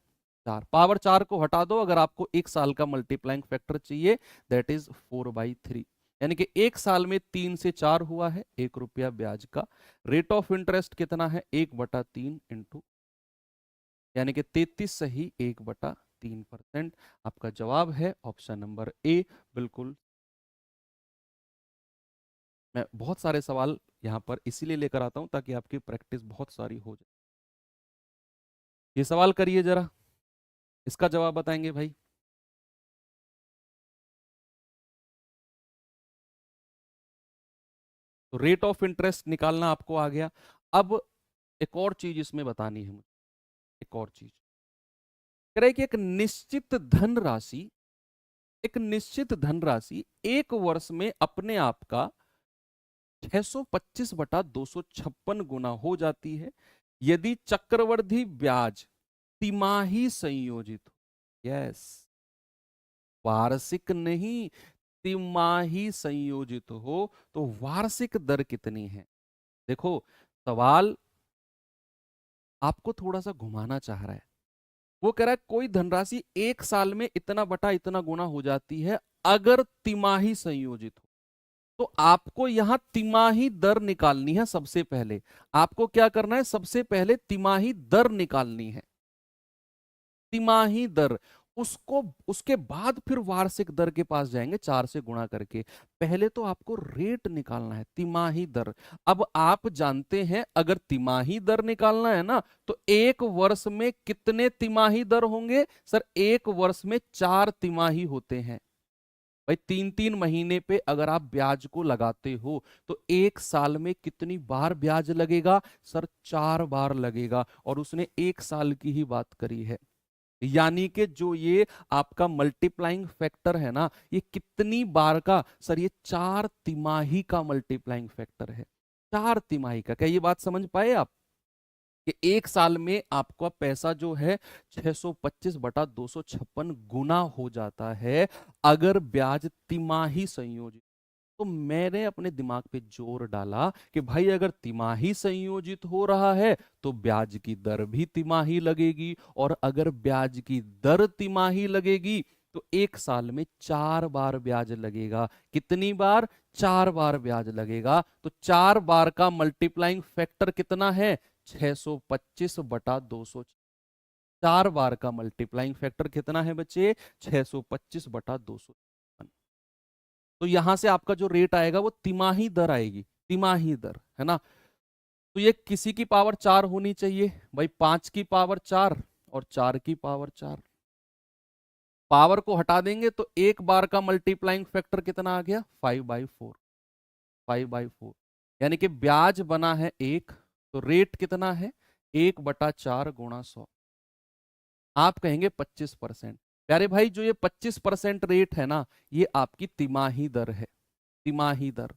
4। पावर 4 को हटा दो, अगर आपको 1 साल का मल्टीप्लाइंग फैक्टर चाहिए, दैट इज 4/3। यानी कि 1 साल में 3 से 4 हुआ है, 1 रुपया ब्याज का। रेट ऑफ इंटरेस्ट कितना है? 1/3 इंटू, यानी कि 33 सही 1/3%। आपका जवाब है ऑप्शन नंबर ए, बिल्कुल। मैं बहुत सारे सवाल यहाँ पर इसीलिए लेकर आता हूं ताकि आपकी प्रैक्टिस बहुत सारी हो जाए। ये सवाल करिए जरा, इसका जवाब बताएंगे भाई। तो रेट ऑफ इंटरेस्ट निकालना आपको आ गया। अब एक और चीज इसमें बतानी है मुझे, एक और चीज कह रहे हैं कि एक निश्चित धनराशि एक वर्ष में अपने आप का 625/256 गुना हो जाती है यदि चक्रवृद्धि ब्याज तिमाही संयोजित हो। यस, वार्षिक नहीं, तिमाही संयोजित हो। तो वार्षिक दर कितनी है? देखो, सवाल आपको थोड़ा सा घुमाना चाह रहा है। वो कह रहा है कोई धनराशि 1 साल में इतना बटा इतना गुना हो जाती है अगर तिमाही संयोजित हो। तो आपको यहां तिमाही दर निकालनी है। सबसे पहले आपको क्या करना है? सबसे पहले तिमाही दर निकालनी है, तिमाही दर। उसको, उसके बाद फिर वार्षिक दर के पास जाएंगे 4 से गुणा करके। पहले तो आपको रेट निकालना है, तिमाही दर। अब आप जानते हैं अगर तिमाही दर निकालना है ना, तो एक वर्ष में कितने तिमाही दर होंगे? सर एक वर्ष में 4 तिमाही होते हैं। भाई 3 3 महीने पे अगर आप ब्याज को लगाते हो तो एक साल में कितनी बार ब्याज लगेगा? सर 4 बार लगेगा। और उसने एक साल की ही बात करी है। यानी कि जो ये आपका मल्टीप्लाइंग फैक्टर है ना, ये कितनी बार का? सर ये 4 तिमाही का मल्टीप्लाइंग फैक्टर है। 4 तिमाही का। क्या ये बात समझ पाए आप कि एक साल में आपका पैसा जो है 625/256 गुना हो जाता है अगर ब्याज तिमाही संयोजित। तो मैंने अपने दिमाग पे जोर डाला कि भाई अगर तिमाही संयोजित हो रहा है तो ब्याज की दर भी तिमाही लगेगी, और अगर ब्याज की दर तिमाही लगेगी तो एक साल में 4 बार ब्याज लगेगा। कितनी बार? 4 बार ब्याज लगेगा। तो 4 बार का मल्टीप्लाइंग फैक्टर कितना है? 625/200। 4 बार का मल्टीप्लाइंग फैक्टर कितना है बच्चे? 625/200। तो यहां से आपका जो रेट आएगा वो तिमाही दर आएगी, तिमाही दर, है ना। तो ये किसी की पावर 4 होनी चाहिए भाई, 5 की पावर 4 और 4 की पावर 4। पावर को हटा देंगे तो एक बार का मल्टीप्लाइंग फैक्टर कितना आ गया? 5/4। 5/4 यानी कि ब्याज बना है 1, तो रेट कितना है? 1/4 गुणा 100। आप कहेंगे 25%। प्यारे भाई जो ये 25% रेट है ना, ये आपकी तिमाही दर है, तिमाही दर।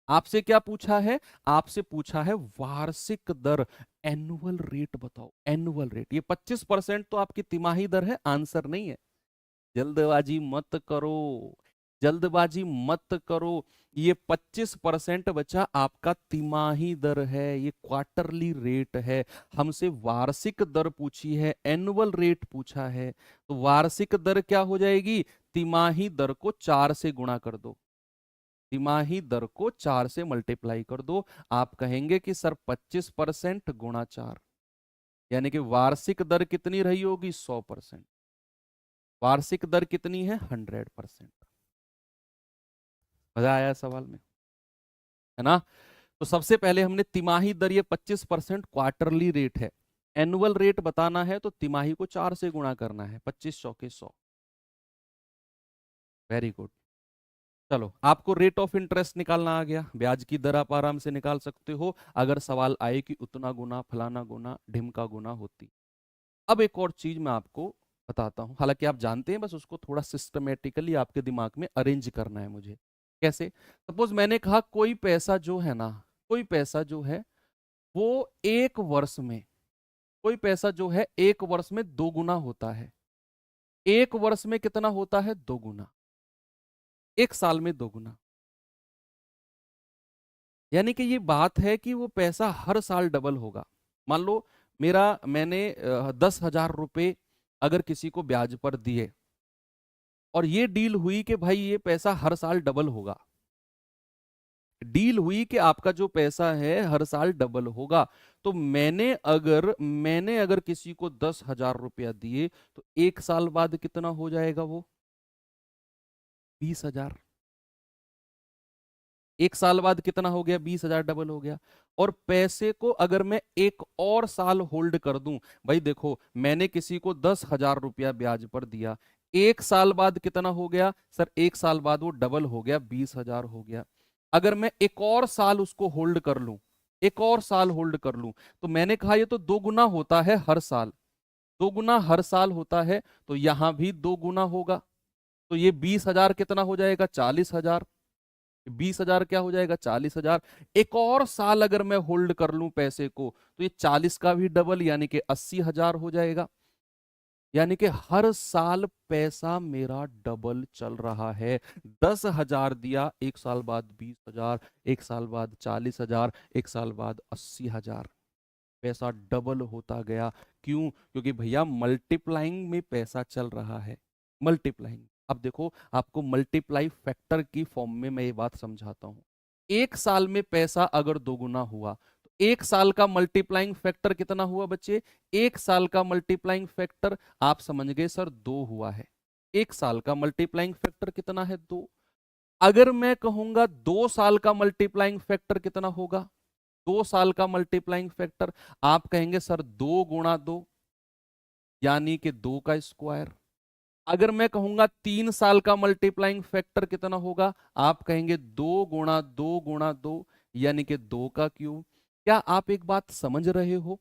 आपसे क्या पूछा है? आपसे पूछा है वार्षिक दर, एनुअल रेट बताओ, एनुअल रेट। ये 25% तो आपकी तिमाही दर है, आंसर नहीं है। जल्दबाजी मत करो। जल्दबाजी मत करो। ये 25% बचा आपका तिमाही दर है, ये क्वार्टरली रेट है। हमसे वार्षिक दर पूछी है, एनुअल रेट पूछा है। तो वार्षिक दर क्या हो जाएगी? तिमाही दर को 4 से गुणा कर दो, तिमाही दर को 4 से मल्टीप्लाई कर दो। आप कहेंगे कि सर 25% गुणा 4, यानी कि वार्षिक दर कितनी रही होगी? 100%। वार्षिक दर कितनी है? 100%। मजा आया सवाल में, है ना? तो सबसे पहले हमने तिमाही दर, ये 25% क्वार्टरली रेट है। एनुअल रेट बताना है तो तिमाही को 4 से गुणा करना है, 25 चौके 100। Very good. चलो, आपको रेट ऑफ इंटरेस्ट निकालना आ गया। ब्याज की दर आप आराम से निकाल सकते हो अगर सवाल आए कि उतना गुना, फलाना गुना, ढिमका गुना होती। अब एक और चीज मैं आपको बताता हूं, हालांकि आप जानते हैं, बस उसको थोड़ा सिस्टमेटिकली आपके दिमाग में अरेंज करना है मुझे। कैसे? सपोज मैंने कहा कोई पैसा जो है ना, कोई पैसा जो है वो एक वर्ष में, कोई पैसा जो है एक वर्ष में 2 गुना होता है। एक वर्ष में कितना होता है? 2 गुना। एक साल में 2 गुना। यानी कि ये बात है कि वो पैसा हर साल डबल होगा। मान लो मैंने 10,000 रुपए अगर किसी को ब्याज पर दिए, और ये डील हुई कि भाई ये पैसा हर साल डबल होगा, डील हुई कि आपका जो पैसा है हर साल डबल होगा। तो मैंने अगर किसी को 10,000 रुपया दिए, तो एक साल बाद कितना हो जाएगा वो? 20,000। एक साल बाद कितना हो गया? 20,000 डबल हो गया। और पैसे को अगर मैं एक और साल होल्ड कर दूं, भाई देखो मैंने किसी को 10,000 रुपया ब्याज पर दिया, एक साल बाद कितना हो गया? सर एक साल बाद वो डबल हो गया, 20,000 हो गया। अगर मैं एक और साल उसको होल्ड कर लूं, एक और साल होल्ड कर लूं, तो मैंने कहा ये तो 2 गुना होता है हर साल, 2 गुना हर साल होता है, तो यहां भी 2 गुना होगा। तो ये 20,000 कितना हो जाएगा? 40,000। 20,000 क्या हो जाएगा? 40,000। एक और साल अगर मैं होल्ड कर लूं पैसे को, तो ये 40 का भी डबल, यानी कि 80,000 हो जाएगा। यानी कि हर साल पैसा मेरा डबल चल रहा है। 10,000 दिया, एक साल बाद 20,000, एक साल बाद 40,000, एक साल बाद 80,000। पैसा डबल होता गया। क्यों? क्योंकि भैया मल्टीप्लाइंग में पैसा चल रहा है, मल्टीप्लाइंग। अब देखो आपको मल्टीप्लाई फैक्टर की फॉर्म में मैं ये बात समझाता हूं। एक साल में पैसा अगर 2 गुना हुआ, तो एक साल का मल्टीप्लाइंग फैक्टर कितना हुआ बच्चे? एक साल का मल्टीप्लाइंग फैक्टर आप समझ गए सर 2 हुआ है। एक साल का मल्टीप्लाइंग फैक्टर कितना है? 2। अगर मैं कहूंगा 2 साल का मल्टीप्लाइंग फैक्टर कितना होगा? 2 साल का मल्टीप्लाइंग फैक्टर आप कहेंगे सर 2 गुणा 2, यानी कि 2 का स्क्वायर। अगर मैं कहूंगा 3 साल का मल्टीप्लाइंग फैक्टर कितना होगा? आप कहेंगे 2 गुणा 2 गुणा 2, यानी कि 2 का क्यूब। क्या आप एक बात समझ रहे हो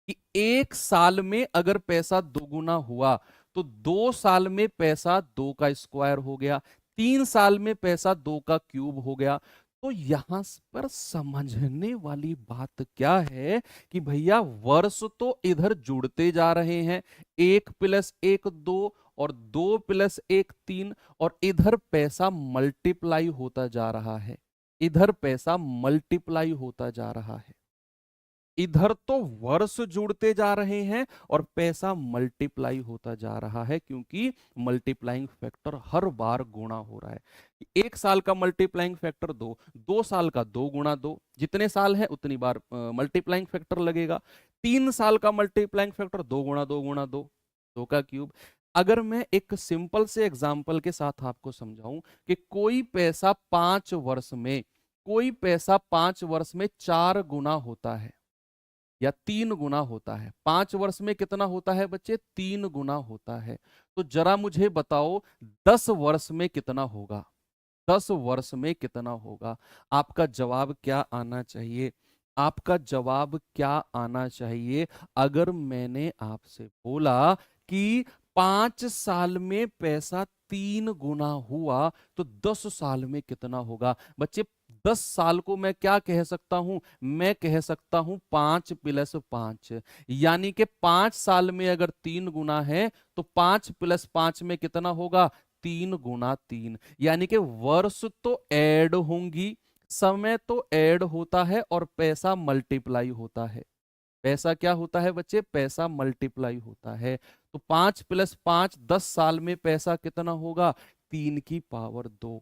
कि एक साल में अगर पैसा 2 गुना हुआ, तो 2 साल में पैसा 2 का स्क्वायर हो गया, 3 साल में पैसा 2 का क्यूब हो गया। तो यहां पर समझने वाली बात क्या है कि भैया वर्ष तो इधर जुड़ते जा रहे हैं, 1 + 1 2, और 2 + 1 3, और इधर पैसा मल्टीप्लाई होता जा रहा है, इधर पैसा मल्टीप्लाई होता जा रहा है। इधर तो वर्ष जुड़ते जा रहे हैं और पैसा मल्टीप्लाई होता जा रहा है, क्योंकि मल्टीप्लाइंग फैक्टर हर बार गुणा हो रहा है। एक साल का मल्टीप्लाइंग फैक्टर 2, 2 साल का 2 गुणा 2, जितने साल है उतनी बार मल्टीप्लाइंग फैक्टर लगेगा। 3 साल का मल्टीप्लाइंग फैक्टर 2 गुणा 2 गुणा 2, 2 का क्यूब। अगर मैं एक सिंपल से एग्जाम्पल के साथ आपको समझाऊं कि कोई पैसा 5 वर्ष में, कोई पैसा 5 वर्ष में 4 गुना होता है या 3 गुना होता है। 5 वर्ष में कितना होता है बच्चे? 3 गुना होता है। तो जरा मुझे बताओ 10 वर्ष में कितना होगा? 10 वर्ष में कितना होगा? आपका जवाब क्या आना चाहिए? आपका जवाब क्या आना चाहिए? अगर मैंने आपसे बोला कि 5 साल में पैसा 3 गुना हुआ, तो 10 साल में कितना होगा? बच्चे 10 साल को मैं क्या कह सकता हूं? मैं कह सकता हूं 5 + 5, यानी कि 5 साल में अगर 3 गुना है, तो 5 + 5 में कितना होगा? 3 गुना 3, यानी कि वर्ष तो ऐड होंगी, समय तो ऐड होता है और पैसा मल्टीप्लाई होता है। पैसा क्या होता है बच्चे? पैसा मल्टीप्लाई होता है। तो 5 + 5 10 साल में पैसा कितना होगा? 3 की पावर 2।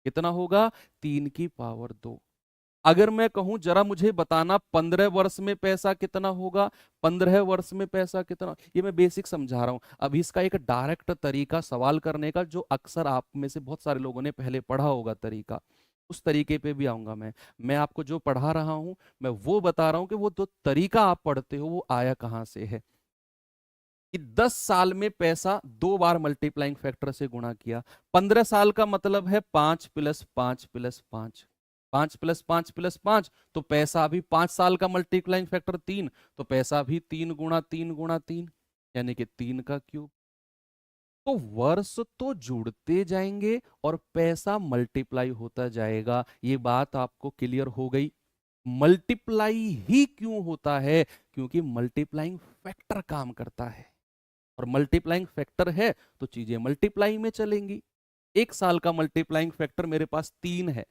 कितना होगा? 3 की पावर 2। अगर मैं कहूं जरा मुझे बताना 15 वर्ष में पैसा कितना होगा, 15 वर्ष में पैसा कितना, ये मैं बेसिक समझा रहा हूं। अभी इसका एक डायरेक्ट तरीका सवाल करने का, जो अक्सर आप में से बहुत सारे लोगों ने पहले पढ़ा होगा तरीका, उस तरीके पे भी आऊंगा मैं आपको जो पढ़ा रहा हूं मैं वो बता रहा हूं कि वो जो तरीका आप पढ़ते हो वो आया कहां से है। कि 10 साल में पैसा 2 बार मल्टीप्लाइंग फैक्टर से गुणा किया। 15 साल का मतलब है 5 + 5 + 5, 5 + 5 + 5, तो पैसा भी 5 साल का मल्टीप्लाइंग फैक्टर 3, तो पैसा भी 3 × 3 × 3, यानी कि 3 का क्यूब। तो वर्ष तो जुड़ते जाएंगे और पैसा मल्टीप्लाई होता जाएगा। ये बात आपको क्लियर हो गई? मल्टीप्लाई ही क्यों होता है? क्योंकि मल्टीप्लाइंग फैक्टर काम करता है, और मल्टीप्लाइंग फैक्टर है तो चीजें मल्टीप्लाई में चलेंगी। 1 साल का मल्टीप्लाइंग फैक्टर मेरे पास 3 है,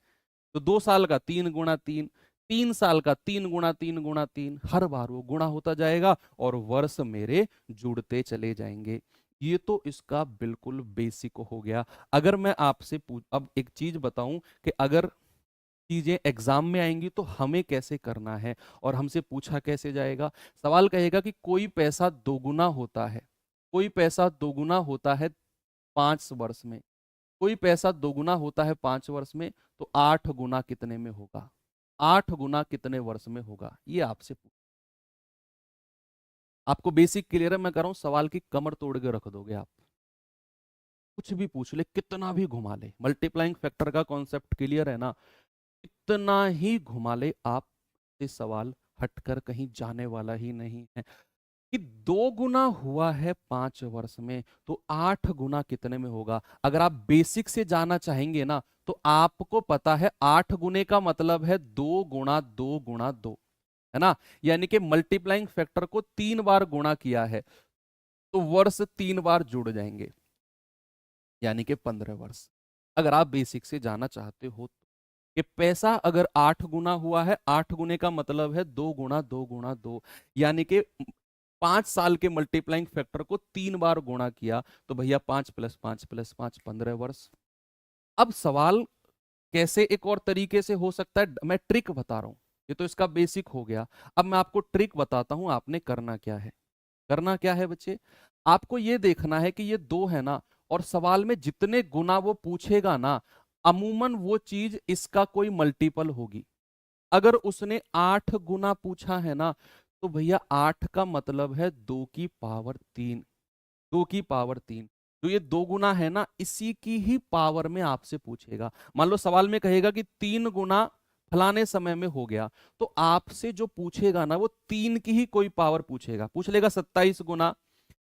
तो 2 साल का 3 × 3, 3 साल का 3 × 3 × 3, हर बार वो गुणा होता जाएगा और वर्ष मेरे जुड़ते चले जाएंगे। ये तो इसका बिल्कुल बेसिक हो गया। अगर मैं आपसे अब एक चीज बताऊं कि अगर चीजें एग्जाम में आएंगी तो हमें कैसे करना है और हमसे पूछा कैसे जाएगा। सवाल कहेगा कि कोई पैसा दोगुना होता है, कोई पैसा दोगुना होता है 5 वर्ष में, कोई पैसा दोगुना होता है 5 वर्ष में, तो 8 गुना कितने में होगा? 8 गुना कितने वर्ष में होगा? ये आपसे पूछ, आपको बेसिक क्लियर है? मैं कह रहा हूं सवाल की कमर तोड़ के रख दोगे आप। कुछ भी पूछ ले, कितना भी घुमा ले, मल्टीप्लाइंग फैक्टर का कॉन्सेप्ट क्लियर है ना? कितना ही घुमा ले आप, ये सवाल हटकर कहीं जाने वाला ही नहीं है। कि 2 गुना हुआ है 5 वर्ष में, तो 8 गुना कितने में होगा? अगर आप बेसिक से जाना चाहेंगे ना, तो आपको पता है 8 गुने का मतलब है 2 × 2 × 2, है ना? यानी कि मल्टीप्लाइंग फैक्टर को 3 बार गुणा किया है, तो वर्ष 3 बार जुड़ जाएंगे, यानी कि 15 वर्ष। अगर आप बेसिक से जाना चाहते हो तो कि पैसा अगर 8 गुना हुआ है, 8 गुने का मतलब है 2 × 2 × 2, यानी कि 5 साल के मल्टीप्लाइंग फैक्टर को 3 बार गुणा किया, तो भैया 5 + 5 + 5 15 वर्ष। अब सवाल कैसे एक और तरीके से हो सकता है, मैं ट्रिक बता रहा हूं। ये तो इसका बेसिक हो गया। अब मैं आपको ट्रिक बताता हूं, आपने करना क्या है। करना क्या है बच्चे? आपको ये देखना है कि ये 2 है ना, और सवाल में जितने गुना वो पूछेगा ना, अमूमन वो चीज इसका कोई मल्टीपल होगी। अगर उसने 8 गुना पूछा है ना, तो भैया 8 का मतलब है 2 की पावर 3, 2 की पावर 3। तो ये 2 गुना है ना, इसी की ही पावर में आपसे पूछेगा। मान लो सवाल में कहेगा कि 3 गुना फलाने समय में हो गया, तो आपसे जो पूछेगा ना वो 3 की ही कोई पावर पूछेगा। पूछ लेगा 27 गुना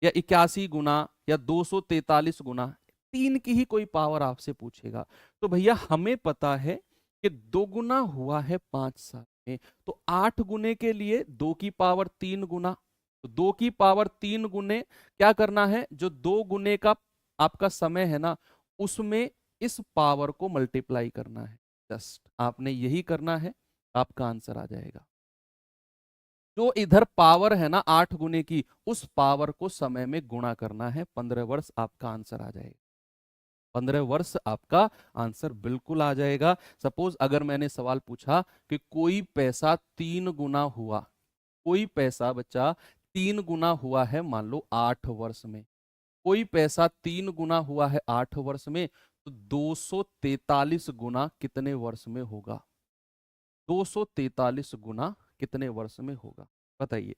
या 81 गुना या 243 गुना, 3 की ही कोई पावर आपसे पूछेगा। तो भैया हमें पता है कि 2 गुना हुआ है 5 साल में, तो 8 गुने के लिए 2 की पावर 3 गुना, तो 2 की पावर 3 गुने क्या करना है, जो 2 गुने का आपका समय है ना, उसमें इस पावर को मल्टीप्लाई करना है। जस्ट आपने यही करना है, आपका आंसर आ जाएगा। जो इधर पावर है ना 8 गुने की, उस पावर को समय में गुणा करना है। 15 वर्ष आपका आंसर आ जाएगा। 15 वर्ष आपका आंसर बिल्कुल आ जाएगा। सपोज अगर मैंने सवाल पूछा कि कोई पैसा 3 गुना हुआ, कोई पैसा बच्चा 3 गुना हुआ है मान लो 8 वर्ष में, कोई पैसा 3 गुना हुआ है 8 वर्ष में, तो 243 गुना कितने वर्ष में होगा? 243 गुना कितने वर्ष में होगा? बताइए,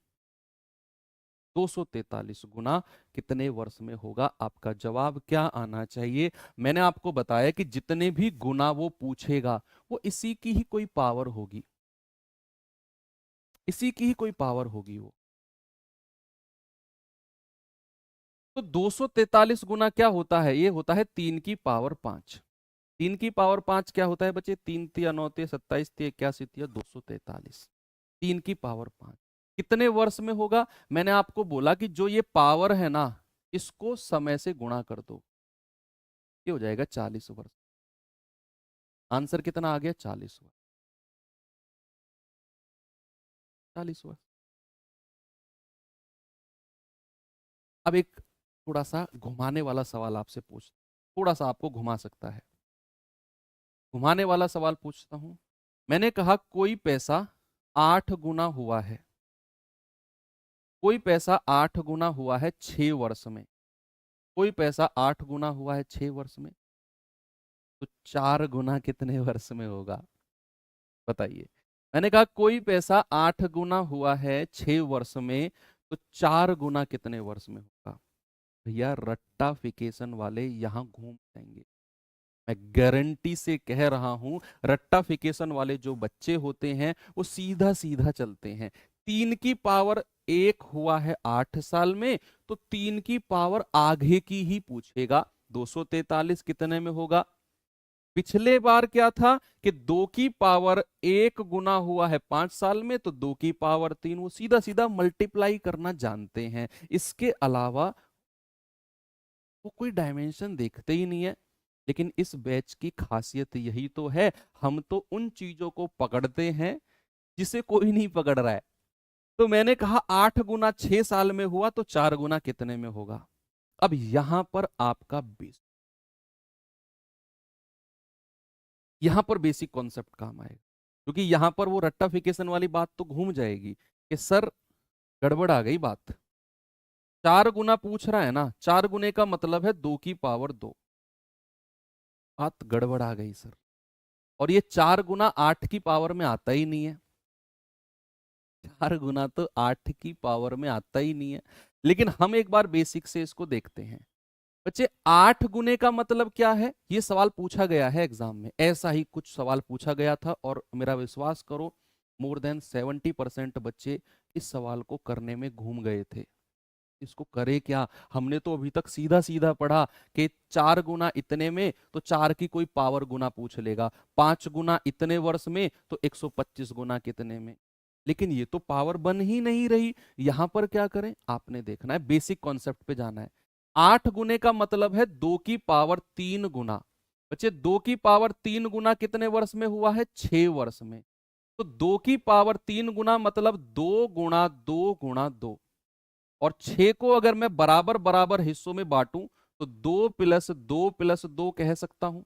243 गुना कितने वर्ष में होगा? आपका जवाब क्या आना चाहिए? मैंने आपको बताया कि जितने भी गुना वो पूछेगा, वो इसी की ही कोई पावर होगी, इसी की ही कोई पावर होगी वो। तो 243 गुना क्या होता है? ये होता है 3 की पावर 5। 3 की पावर 5 क्या होता है बच्चे? 3 × 3 = 9, 27, 81, 243। 3 की पावर 5 कितने वर्ष में होगा? मैंने आपको बोला कि जो ये पावर है ना, इसको समय से गुणा कर दो। ये हो जाएगा 40 वर्ष। आंसर कितना आ गया? 40 वर्ष। 40 वर्ष। अब एक थोड़ा सा घुमाने वाला सवाल आपसे पूछ, थोड़ा सा आपको घुमा सकता है, घुमाने वाला सवाल पूछता हूं। मैंने कहा कोई पैसा 8 गुना हुआ है, कोई पैसा 8 गुना हुआ है 6 वर्ष में, कोई पैसा 8 गुना हुआ है 6 वर्ष में, तो 4 गुना कितने वर्ष में होगा? बताइए। मैंने कहा कोई पैसा 8 गुना हुआ है 6 वर्ष में, तो 4 गुना कितने वर्ष में होगा? भैया रट्टाफिकेशन वाले यहां घूम जाएंगे, मैं गारंटी से कह रहा हूं। रट्टाफिकेशन वाले जो बच्चे होते हैं वो सीधा सीधा चलते हैं। 3 की पावर 1 हुआ है 8 साल में, तो 3 की पावर आगे की ही पूछेगा। 243 कितने में होगा? पिछले बार क्या था कि 2 की पावर 1 गुना हुआ है 5 साल में, तो 2 की पावर 3, वो सीधा सीधा मल्टीप्लाई करना जानते हैं। इसके अलावा वो कोई डायमेंशन देखते ही नहीं है। लेकिन इस बैच की खासियत यही तो है, हम तो उन चीजों को पकड़ते हैं जिसे कोई नहीं पकड़ रहा है। तो मैंने कहा 8 गुना 6 साल में हुआ, तो 4 गुना कितने में होगा? अब यहां पर आपका बेस, यहां पर बेसिक कॉन्सेप्ट काम आएगा, क्योंकि यहां पर वो रट्टाफिकेशन वाली बात तो घूम जाएगी कि सर गड़बड़ आ गई बात। 4 गुना पूछ रहा है ना, 4 गुने का मतलब है 2 की पावर 2। बात गड़बड़ आ गई सर, और ये 4 गुना 8 की पावर में आता ही नहीं है। 4 गुना तो 8 की पावर में आता ही नहीं है। लेकिन हम एक बार बेसिक से इसको देखते हैं। बच्चे 8 गुने का मतलब क्या है? ये सवाल पूछा गया है एग्जाम में, ऐसा ही कुछ सवाल पूछा गया था, और मेरा विश्वास करो मोर देन 70% बच्चे इस सवाल को करने में घूम गए थे। इसको करे क्या? हमने तो अभी तक सीधा सीधा पढ़ा कि 4 गुना इतने में, तो 4 की कोई पावर गुना पूछ लेगा। 5 गुना इतने वर्ष में, तो 125 गुना कितने में। लेकिन ये तो पावर बन ही नहीं रही। यहां पर क्या करें? आपने देखना है, बेसिक कॉन्सेप्ट पे जाना है। 8 गुने का मतलब है 2 की पावर 3 गुना। बच्चे 2 की पावर 3 गुना कितने वर्ष में हुआ है? 6 वर्ष में। तो 2 की पावर 3 गुना मतलब 2 गुना 2 गुना 2। और 6 को अगर मैं बराबर बराबर हिस्सों में बांटूं, तो 2+2+2 कह सकता हूं।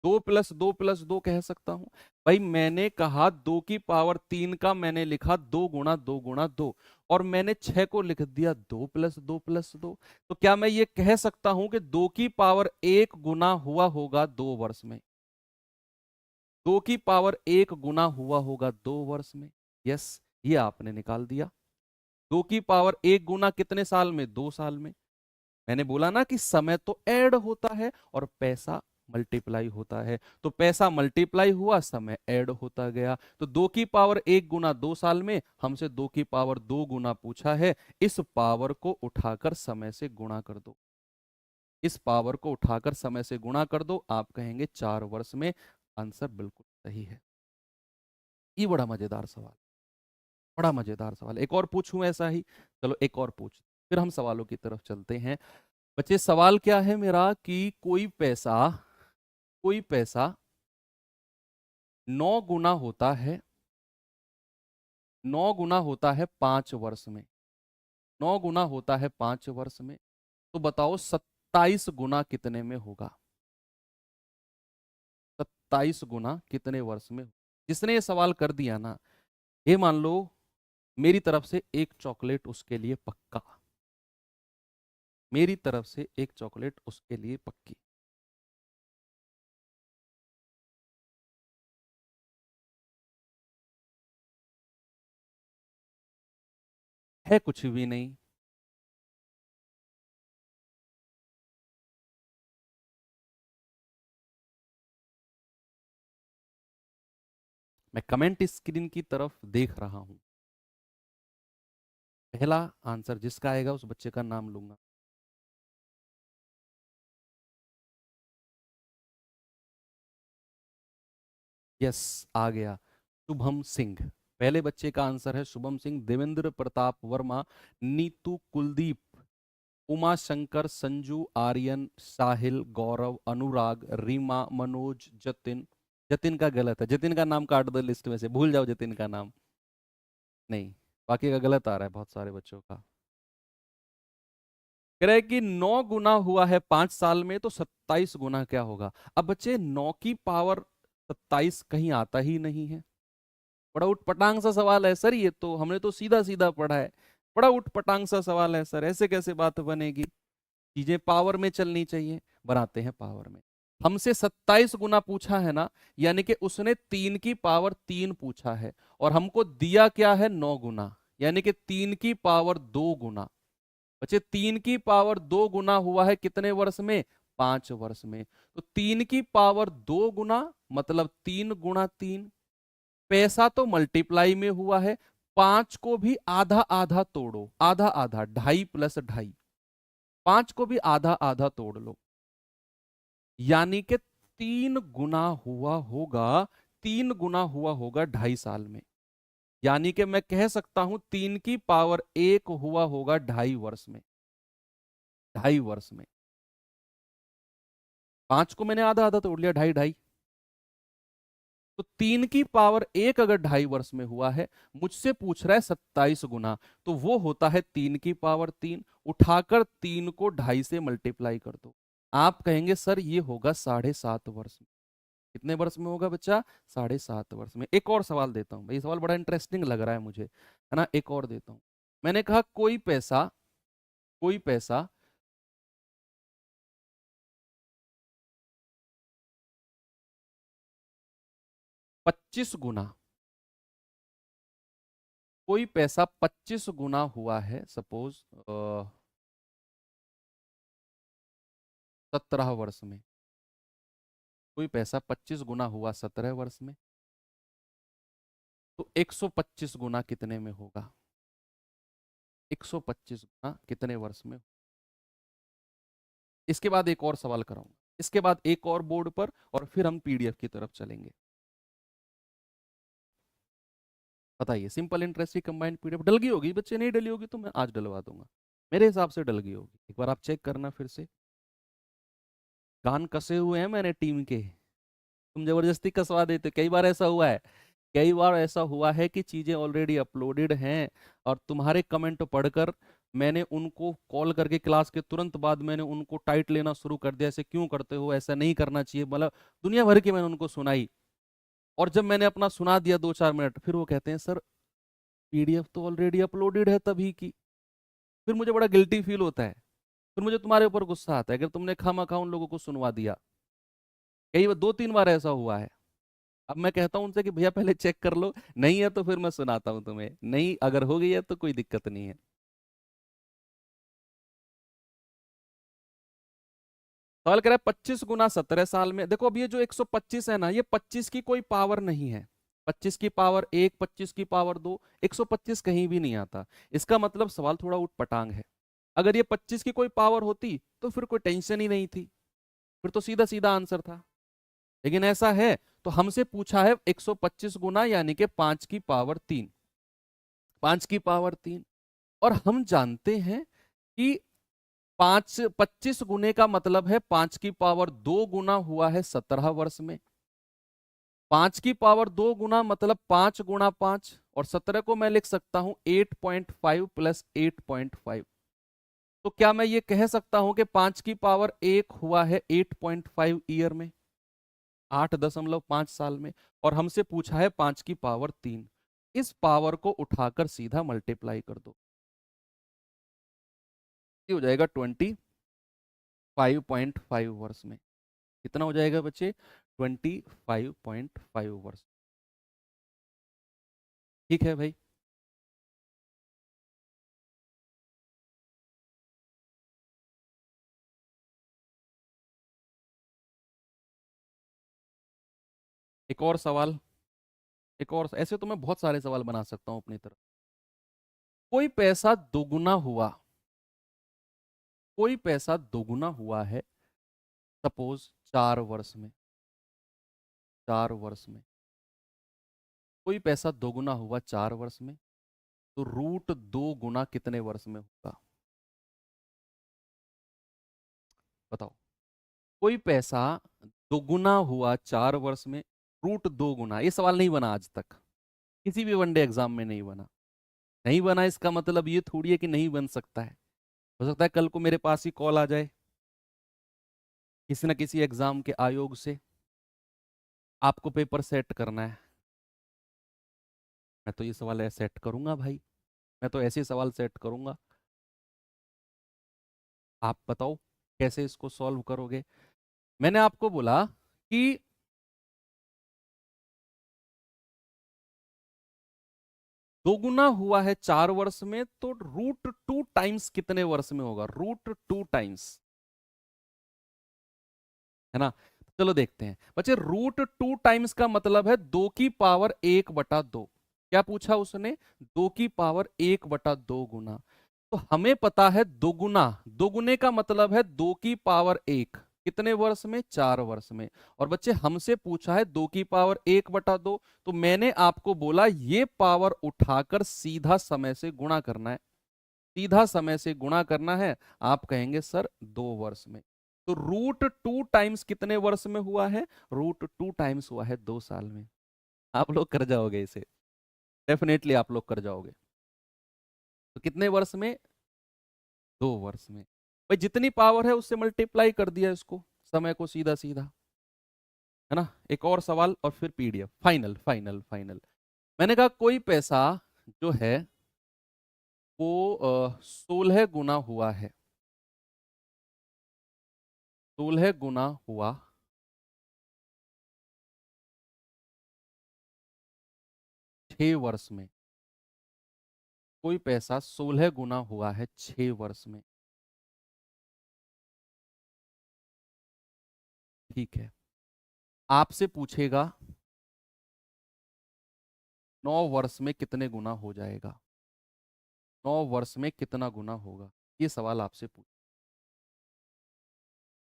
2+2+2 कह सकता हूं। भाई मैंने कहा 2 की पावर 3 का मैंने लिखा 2 गुना 2 गुना 2, और मैंने 6 को लिख दिया 2+2+2। तो क्या मैं ये कह सकता हूं कि 2 की पावर 1 गुना हुआ होगा 2 वर्ष में? 2 की पावर 1 गुना हुआ होगा 2 वर्ष में। यस, ये आपने निकाल दिया। 2 की पावर 1 गुना कितने साल में? 2 साल में। मैंने बोला ना कि समय तो ऐड होता है और पैसा मल्टीप्लाई होता है, तो पैसा मल्टीप्लाई हुआ, समय ऐड होता गया। तो 2 की पावर 1 गुना 2 साल में, हमसे 2 की पावर 2 गुना पूछा है। इस पावर को उठाकर समय से गुणा कर दो, इस पावर को उठाकर समय से गुणा कर दो, आप कहेंगे 4 वर्ष में। आंसर बिल्कुल सही है। ये बड़ा मजेदार सवाल, बड़ा मजेदार सवाल। एक और पूछूं ऐसा ही? चलो एक और पूछ, फिर हम सवालों की तरफ चलते हैं। बच्चे सवाल क्या है मेरा कि कोई पैसा 9 गुना होता है, 9 गुना होता है 5 वर्ष में, 9 गुना होता है 5 वर्ष में। तो बताओ 27 गुना कितने में होगा? 27 गुना कितने वर्ष में? जिसने ये सवाल कर दिया ना, ये मान लो मेरी तरफ से एक चॉकलेट उसके लिए पक्का, मेरी तरफ से एक चॉकलेट उसके लिए पक्की। है कुछ भी नहीं। मैं कमेंट स्क्रीन की तरफ देख रहा हूं। पहला आंसर जिसका आएगा उस बच्चे का नाम लूंगा। यस, आ गया, शुभम सिंह। पहले बच्चे का आंसर है शुभम सिंह। देवेंद्र प्रताप वर्मा, नीतू कुलदीप, उमा शंकर, संजू, आर्यन, साहिल, गौरव, अनुराग, रीमा, मनोज, जतिन। जतिन का गलत है, जतिन का नाम काट दो लिस्ट में से, भूल जाओ जतिन का नाम। नहीं, बाकी का गलत आ रहा है बहुत सारे बच्चों का। कह रहे हैं कि 9 गुना हुआ है 5 साल में, तो 27 गुना क्या होगा। अब बच्चे 9 की पावर 27 कहीं आता ही नहीं है। बड़ा उटपटांग सा सवाल है सर, ये तो हमने तो सीधा सीधा पढ़ा है। बड़ा उटपटांग सा सवाल है सर, ऐसे कैसे बात बनेगी। चीजें पावर में चलनी चाहिए, बनाते हैं पावर में। हमसे 27 गुना पूछा है ना, यानी कि उसने 3 की पावर 3 पूछा है, और हमको दिया क्या है 9 गुना, यानी कि 3 की पावर 2 गुना। बच्चे 3 की पावर 2 गुना हुआ है कितने वर्ष में, 5 वर्ष में। तो 3 की पावर 2 गुना मतलब 3 गुणा 3। पैसा तो मल्टीप्लाई में हुआ है, 5 को भी आधा आधा तोड़ो, आधा आधा, 2.5 + 2.5, 5 को भी आधा आधा तोड़ लो, यानी कि 3 गुना हुआ होगा। 3 गुना हुआ होगा 2.5 साल में। यानी कि मैं कह सकता हूं 3 की पावर 1 हुआ होगा 2.5 वर्ष में। 2.5 वर्ष में 5 को मैंने आधा आधा तोड़ लिया, 2.5 2.5। तो 3 की पावर 1 अगर 2.5 वर्ष में हुआ है, मुझसे पूछ रहा है 27 गुना, तो वो होता है 3 की पावर 3। उठाकर 3 को 2.5 से मल्टीप्लाई कर दो। आप कहेंगे सर ये होगा 7.5 वर्ष में। कितने वर्ष में होगा बच्चा, 7.5 वर्ष में। एक और सवाल देता हूं भाई, ये सवाल बड़ा इंटरेस्टिंग लग रहा है मुझे, है ना। एक और देता हूं। मैंने कहा कोई पैसा 25 गुना, कोई पैसा 25 गुना हुआ है सपोज 17 वर्ष में। कोई पैसा 25 गुना हुआ 17 वर्ष में, तो 125 गुना कितने में होगा। 125 गुना कितने वर्ष में। इसके बाद एक और सवाल कराऊंगा, इसके बाद एक और बोर्ड पर, और फिर हम पीडीएफ की तरफ चलेंगे। बताइए, सिंपल इंटरेस्ट की कंबाइंड पीडीएफ डल गई होगी बच्चे, नहीं डली होगी तो मैं आज डलवा दूंगा। मेरे हिसाब से डल गई होगी, एक बार आप चेक करना फिर से। कान कसे हुए हैं मैंने टीम के, तुम जबरदस्ती कसवा देते। कई बार ऐसा हुआ है, कई बार ऐसा हुआ है कि चीजें ऑलरेडी अपलोडेड हैं, और तुम्हारे कमेंट पढ़कर मैंने उनको कॉल करके क्लास के तुरंत बाद मैंने उनको टाइट लेना शुरू कर दिया, ऐसे क्यों करते हो, ऐसा नहीं करना चाहिए, मतलब दुनिया भर की मैंने उनको सुनाई। और जब मैंने अपना सुना दिया 2 4 मिनट, फिर वो कहते हैं सर पीडीएफ तो ऑलरेडी अपलोडेड है तभी की। फिर मुझे बड़ा गिल्टी फील होता है, फिर मुझे तुम्हारे ऊपर गुस्सा आता है, अगर तुमने खामा खा उन लोगों को सुनवा दिया। कई बार 2 3 बार ऐसा हुआ है। अब मैं कहता हूं उनसे कि भैया पहले चेक कर लो, नहीं है तो फिर मैं सुनाता हूं तुम्हें, नहीं अगर हो गई है तो कोई दिक्कत नहीं है। सवाल कह रहा है 25 गुना 17 साल में। देखो अब ये जो 125 है ना, ये 25 की कोई पावर नहीं है। 25 की पावर 1, 25 की पावर 2, 125 कहीं भी नहीं आता। इसका मतलब सवाल थोड़ा उटपटांग है। अगर ये 25 की कोई पावर होती तो फिर कोई टेंशन ही नहीं थी, फिर तो सीधा सीधा आंसर था। लेकिन ऐसा है, तो हमसे पूछा है 125 गुना, यानी कि 5 की पावर 3। 5 की पावर 3, और हम जानते हैं कि 25 गुने का मतलब है 5 की पावर 2 गुना हुआ है 17 वर्ष में। 5 की पावर 2 गुना मतलब 5 गुणा 5, और 17 को मैं लिख सकता हूं 8.5 + 8.5। तो क्या मैं ये कह सकता हूं कि 5 की पावर 1 हुआ है 8.5 ईयर में, 8.5 साल में, और हमसे पूछा है 5 की पावर 3। इस पावर को उठाकर सीधा मल्टीप्लाई कर दो, ये हो जाएगा 25.5 वर्ष में। कितना हो जाएगा बच्चे, 25.5 वर्ष। ठीक है भाई। एक और सवाल, एक और, ऐसे तो मैं बहुत सारे सवाल बना सकता हूं अपनी तरफ। कोई पैसा दोगुना हुआ, कोई पैसा दोगुना हुआ है सपोज 4 वर्ष में। 4 वर्ष में कोई पैसा दोगुना हुआ 4 वर्ष में, तो √2 गुना कितने वर्ष में होगा। बताओ, कोई पैसा दोगुना हुआ 4 वर्ष में, रूट 2 गुना। ये सवाल नहीं बना आज तक, किसी भी वनडे एग्जाम में नहीं बना। नहीं बना इसका मतलब ये थोड़ी है कि नहीं बन सकता है। हो सकता है कल को मेरे पास ही कॉल आ जाए किसी न किसी एग्जाम के आयोग से, आपको पेपर सेट करना है। मैं तो ये सवाल सेट करूंगा भाई, मैं तो ऐसे सवाल सेट करूंगा। आप बताओ कैसे इसको सॉल्व करोगे। मैंने आपको बोला कि दोगुना हुआ है 4 वर्ष में, तो रूट 2 टाइम्स कितने वर्ष में होगा, रूट 2 टाइम्स, है ना। चलो देखते हैं बच्चे, रूट 2 टाइम्स का मतलब है 2 की पावर 1/2। क्या पूछा उसने, 2 की पावर 1/2 तो हमें पता है दोगुना, दोगुने का मतलब है 2 की पावर 1, कितने वर्ष में, 4 वर्ष में। और बच्चे हमसे पूछा है 2 की पावर 1/2, तो मैंने आपको बोला ये पावर उठाकर सीधा समय से गुणा करना है, सीधा समय से गुणा करना है। आप कहेंगे सर 2 वर्ष में, तो रूट 2 टाइम्स कितने वर्ष में हुआ है, रूट 2 टाइम्स हुआ है 2 साल में। आप लोग कर जाओगे इसे, डेफिनेटली आप लोग कर जाओगे। तो कितने वर्ष में, 2 वर्ष में। भाई जितनी पावर है उससे मल्टीप्लाई कर दिया इसको, समय को सीधा सीधा, है ना। एक और सवाल और फिर पीडीएफ, फाइनल फाइनल फाइनल। मैंने कहा कोई पैसा जो है वो 16 गुना हुआ है, 16 गुना हुआ 6 वर्ष में। कोई पैसा 16 गुना हुआ है 6 वर्ष में, ठीक है। आपसे पूछेगा 9 वर्ष में कितने गुना हो जाएगा, 9 वर्ष में कितना गुना होगा, ये सवाल आपसे पूछ।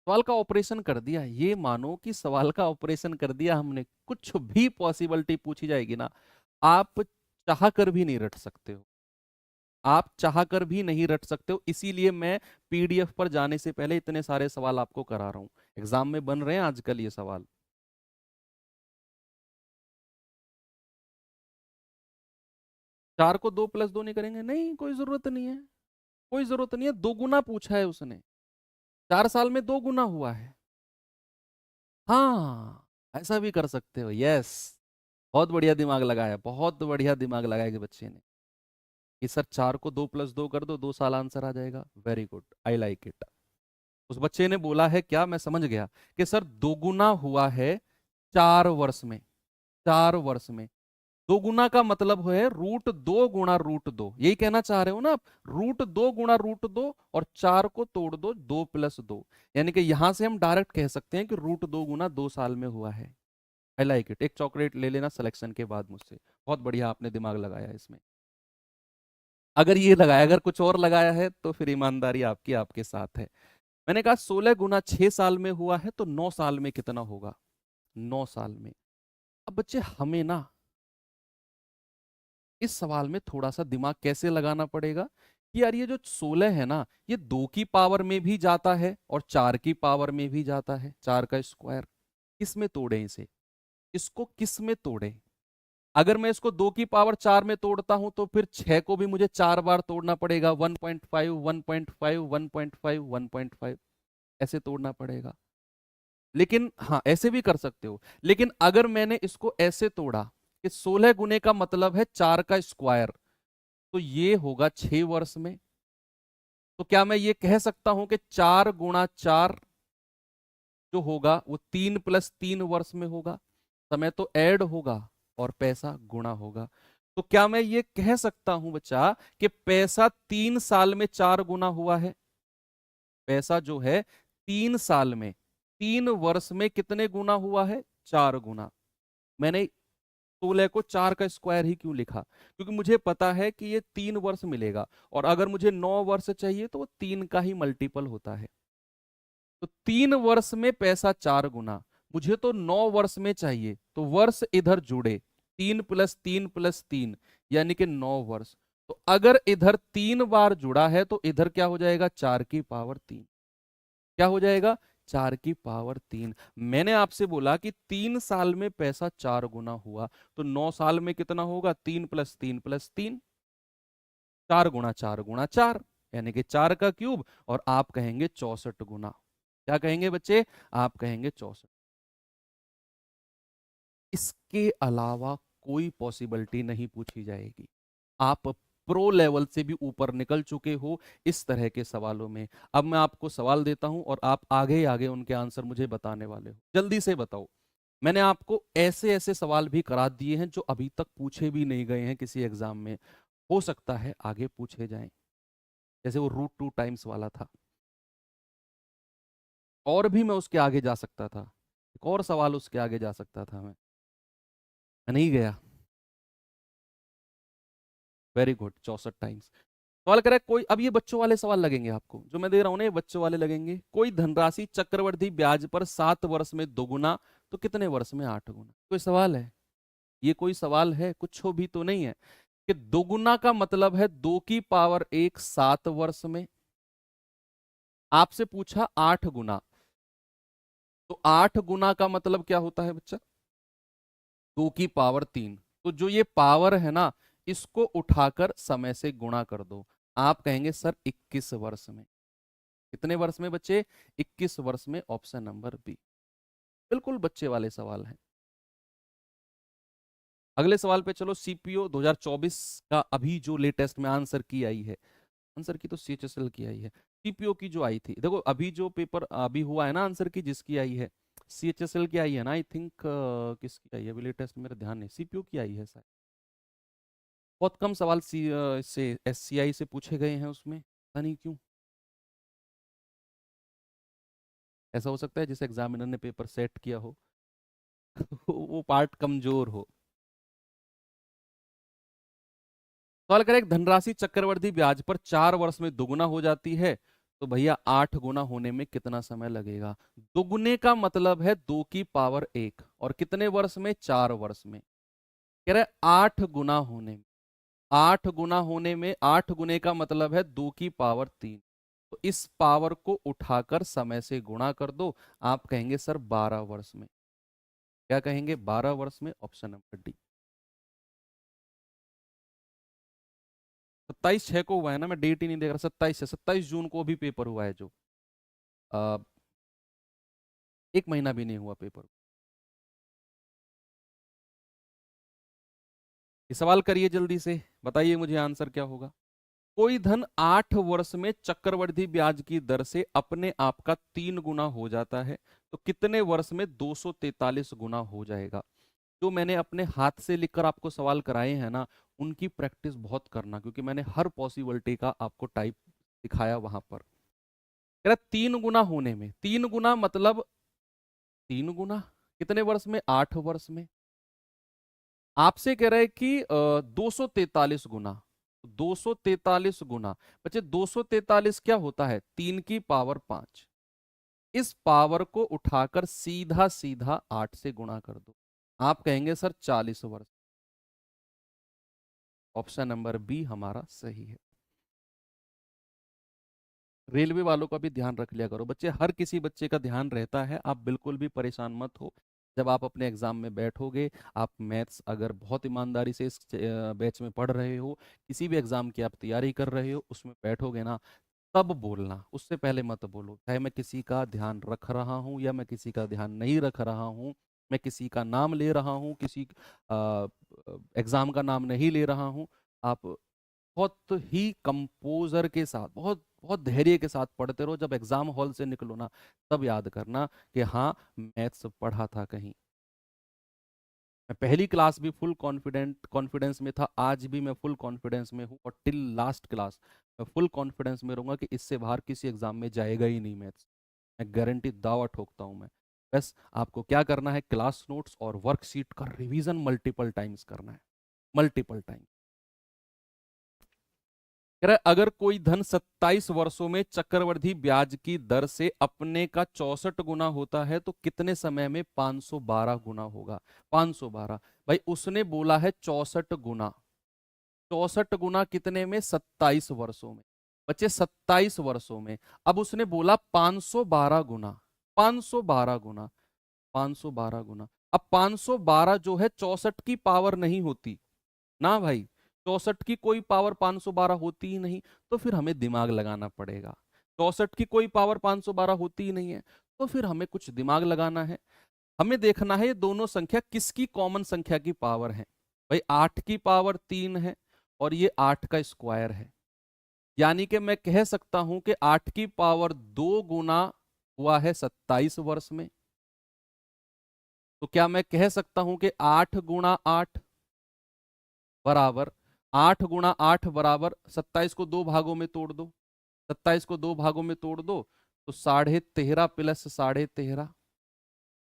सवाल का ऑपरेशन कर दिया, ये मानो कि सवाल का ऑपरेशन कर दिया हमने, कुछ भी पॉसिबिलिटी पूछी जाएगी ना, आप चाह कर भी नहीं रट सकते हो, आप चाह कर भी नहीं रट सकते हो। इसीलिए मैं पीडीएफ पर जाने से पहले इतने सारे सवाल आपको करा रहा हूं, एग्जाम में बन रहे हैं आजकल ये सवाल। 4 को 2 + 2 नहीं करेंगे, नहीं कोई जरूरत नहीं है, कोई जरूरत नहीं है। 2 गुना पूछा है उसने, 4 साल में 2 गुना हुआ है। हाँ, ऐसा भी कर सकते हो, यस। बहुत बढ़िया दिमाग लगाया, बहुत बढ़िया दिमाग लगाया कि बच्चे ने, कि सर 4 को 2 + 2 कर दो, 2 साल आंसर आ जाएगा। Very good, I like it. उस बच्चे ने बोला है क्या, मैं समझ गया कि सर 2 गुना हुआ है 4 वर्ष में, 4 वर्ष में। 2 गुना का मतलब है रूट 2 गुणा रूट 2, यही कहना चाह रहे हो ना आप, रूट 2 गुणा रूट 2, और 4 को तोड़ दो, 2 + 2, यानी कि यहां से हम डायरेक्ट कह सकते हैं कि रूट 2 गुना 2 साल में हुआ है। I like it. एक चॉकलेट ले लेना सिलेक्शन के बाद मुझसे, बहुत बढ़िया आपने दिमाग लगाया इसमें। अगर ये लगाया, अगर कुछ और लगाया है तो फिर ईमानदारी आपकी आपके साथ है। मैंने कहा 16 गुना 6 साल में हुआ है, तो 9 साल में कितना होगा, 9 साल में। अब बच्चे हमें ना इस सवाल में थोड़ा सा दिमाग कैसे लगाना पड़ेगा कि यार ये जो 16 है ना, ये 2 की पावर में भी जाता है और 4 की पावर में भी जाता है, 4 का स्क्वायर। किस में तोड़े इसे, इसको किस में तोड़े। अगर मैं इसको 2 की पावर 4 में तोड़ता हूं तो फिर 6 को भी मुझे 4 बार तोड़ना पड़ेगा, 1.5 1.5 1.5 1.5, ऐसे तोड़ना पड़ेगा। लेकिन हाँ, ऐसे भी कर सकते हो, लेकिन अगर मैंने इसको ऐसे तोड़ा कि 16 गुने का मतलब है 4 का स्क्वायर, तो ये होगा 6 वर्ष में। तो क्या मैं ये कह सकता हूं कि 4 गुणा 4 जो होगा वो 3 + 3 वर्ष में होगा। समय तो ऐड होगा और पैसा गुणा होगा। तो क्या मैं ये कह सकता हूं बच्चा कि पैसा 3 साल में 4 गुना हुआ है, पैसा जो है 3 साल में, 3 वर्ष में कितने गुना हुआ है, 4 गुना। मैंने 16 को 4 का स्क्वायर ही क्यों लिखा, क्योंकि मुझे पता है कि ये 3 वर्ष मिलेगा, और अगर मुझे 9 वर्ष चाहिए तो वो 3 का ही मल्टीपल होता है। तो 3 वर्ष में पैसा 4 गुना, मुझे तो 9 वर्ष में चाहिए, तो वर्ष इधर जुड़े, 3 + 3 + 3, यानी कि 9 वर्ष। तो अगर इधर 3 बार जुड़ा है तो इधर क्या हो जाएगा, 4 की पावर 3। क्या हो जाएगा? 4 की पावर 3। मैंने आपसे बोला कि 3 साल में पैसा 4 गुना हुआ, तो 9 साल में कितना होगा? 3 + 3 + 3, 4 गुना 4 गुना 4, यानी कि 4 का क्यूब। और आप कहेंगे 64 गुना। क्या कहेंगे बच्चे? आप कहेंगे 64। इसके अलावा कोई पॉसिबिलिटी नहीं पूछी जाएगी। आप प्रो लेवल से भी ऊपर निकल चुके हो इस तरह के सवालों में। अब मैं आपको सवाल देता हूं और आप आगे आगे उनके आंसर मुझे बताने वाले हो। जल्दी से बताओ। मैंने आपको ऐसे ऐसे सवाल भी करा दिए हैं जो अभी तक पूछे भी नहीं गए हैं किसी एग्जाम में, हो सकता है आगे पूछे जाएं। जैसे वो √2 वाला था, और भी मैं उसके आगे जा सकता था। एक और सवाल उसके आगे जा सकता था मैं नहीं गया। Very good, 64 times. सवाल करें कोई, अब ये बच्चों वाले सवाल लगेंगे आपको जो मैं दे रहा हूं ना, ये बच्चों वाले लगेंगे। कोई धनराशि चक्रवृद्धि ब्याज पर 7 वर्ष में 2 गुना, तो कितने वर्ष में 8 गुना? कोई सवाल है? ये कोई सवाल है? कुछ भी तो नहीं है कि 2 गुना का मतलब है 2 की पावर 1 7 वर्ष में। आपसे पूछा 8 गुना, तो 8 गुना का मतलब क्या होता है बच्चा? 2 की पावर 3। तो जो ये पावर है ना, इसको उठाकर समय से गुणा कर दो। आप कहेंगे सर 21 वर्ष में। कितने वर्ष में बच्चे? 21 वर्ष में। ऑप्शन नंबर बी बिल्कुल बच्चे वाले सवाल हैं। अगले सवाल पे चलो। सीपीओ 2024 का अभी जो लेटेस्ट में आंसर की आई है, आंसर की तो सीएचएसएल की आई है, सीपीओ की जो आई थी, देखो अभी जो पेपर अभी हुआ है ना, आंसर की जिसकी आई है सीएचएसएल की आई है ना, आई थिंक किसकी आई है अभी लेटेस्ट, मेरा ध्यान नहीं, सीपीओ की आई है शायद। बहुत कम सवाल से एससीआई से पूछे गए हैं उसमें, पता नहीं क्यों। ऐसा हो सकता है जिस एग्जामिनर ने पेपर सेट किया हो वो पार्ट कमजोर हो। सवाल करें, एक धनराशि चक्रवृद्धि ब्याज पर 4 वर्ष में दोगुना हो जाती है, तो भैया 8 गुना होने में कितना समय लगेगा? दोगुने का मतलब है 2 की पावर 1, और कितने वर्ष में? 4 वर्ष में। कह रहे 8 गुना होने में, 8 गुना होने में, 8 गुने का मतलब है 2 की पावर 3। तो इस पावर को उठाकर समय से गुणा कर दो। आप कहेंगे सर 12 वर्ष में। क्या कहेंगे? 12 वर्ष में। Option number D. 27/6 को हुआ है ना, मैं डेट ही नहीं देख रहा, 27 जून को भी पेपर हुआ है जो, आ, 1 महीना भी नहीं हुआ पेपर। ये सवाल करिए जल्दी से, बताइए मुझे आंसर क्या होगा। कोई धन 8 वर्ष में चक्रवृद्धि ब्याज की दर से अपने आप का 3 गुना हो जाता है, तो कितने वर्ष में 243 गुना हो जाएगा? जो मैंने अपने हाथ से लिखकर आपको सवाल कराए हैं ना, उनकी प्रैक्टिस बहुत करना, क्योंकि मैंने हर पॉसिबिलिटी का आपको टाइप दिखाया वहां पर। कह रहा 3 गुना होने में, 3 गुना मतलब 3 गुना कितने वर्ष में? 8 वर्ष में। आपसे कह रहा है कि 243 गुना, 243 गुना। बच्चे 243 क्या होता है? 3 की पावर 5। इस पावर को उठाकर सीधा सीधा 8 से गुणा कर दो। आप कहेंगे सर 40 वर्ष। ऑप्शन नंबर बी हमारा सही है। रेलवे वालों का भी ध्यान रख लिया करो बच्चे, हर किसी बच्चे का ध्यान रहता है, आप बिल्कुल भी परेशान मत हो। जब आप अपने एग्जाम में बैठोगे, आप मैथ्स अगर बहुत ईमानदारी से इस बैच में पढ़ रहे हो, किसी भी एग्जाम की आप तैयारी कर रहे हो, उसमें बैठोगे ना, तब बोलना, उससे पहले मत बोलो। चाहे मैं किसी का ध्यान रख रहा हूँ या मैं किसी का ध्यान नहीं रख रहा हूँ, मैं किसी का नाम ले रहा हूँ, किसी एग्जाम का नाम नहीं ले रहा हूँ, आप बहुत ही कंपोजर के साथ, बहुत बहुत धैर्य के साथ पढ़ते रहो। जब एग्जाम हॉल से निकलो ना, तब याद करना कि हाँ, मैथ्स पढ़ा था कहीं। मैं पहली क्लास भी फुल कॉन्फिडेंस में था, आज भी मैं फुल कॉन्फिडेंस में हूँ, और टिल लास्ट क्लास मैं फुल कॉन्फिडेंस में रहूंगा कि इससे बाहर किसी एग्जाम में जाएगा ही नहीं मैथ्स। मैं गारंटी दावा ठोकता हूँ मैं। बस आपको क्या करना है, क्लास नोट्स और वर्कशीट का रिवीजन मल्टीपल टाइम्स करना है, मल्टीपल टाइम। कह रहा है अगर कोई धन 27 वर्षों में चक्रवृद्धि ब्याज की दर से अपने का 64 गुना होता है, तो कितने समय में 512 गुना होगा? 512। भाई उसने बोला है 64 गुना, 64 गुना कितने में? 27 वर्षों में। बच्चे 27 वर्षों में। अब उसने बोला 512 गुना, 512 गुना, 512 गुना। अब 512 जो है 64 की पावर नहीं होती ना भाई, 64 की कोई पावर 512 होती ही नहीं। तो फिर हमें दिमाग लगाना पड़ेगा। 64 की कोई पावर 512 होती ही नहीं है, तो फिर हमें कुछ दिमाग लगाना है। हमें देखना है ये दोनों संख्या किसकी कॉमन संख्या की पावर है। भाई 8 की पावर 3 है और ये 8 का स्क्वायर है, यानी कि मैं कह सकता हूं कि 8 की पावर 2 गुना हुआ है 27 वर्ष में। तो क्या मैं कह सकता हूं कि 8 गुणा 8 बराबर, 8 गुणा 8 बराबर, 27 को दो भागों में तोड़ दो, 27 को दो भागों में तोड़ दो तो 13.5 प्लस 13.5,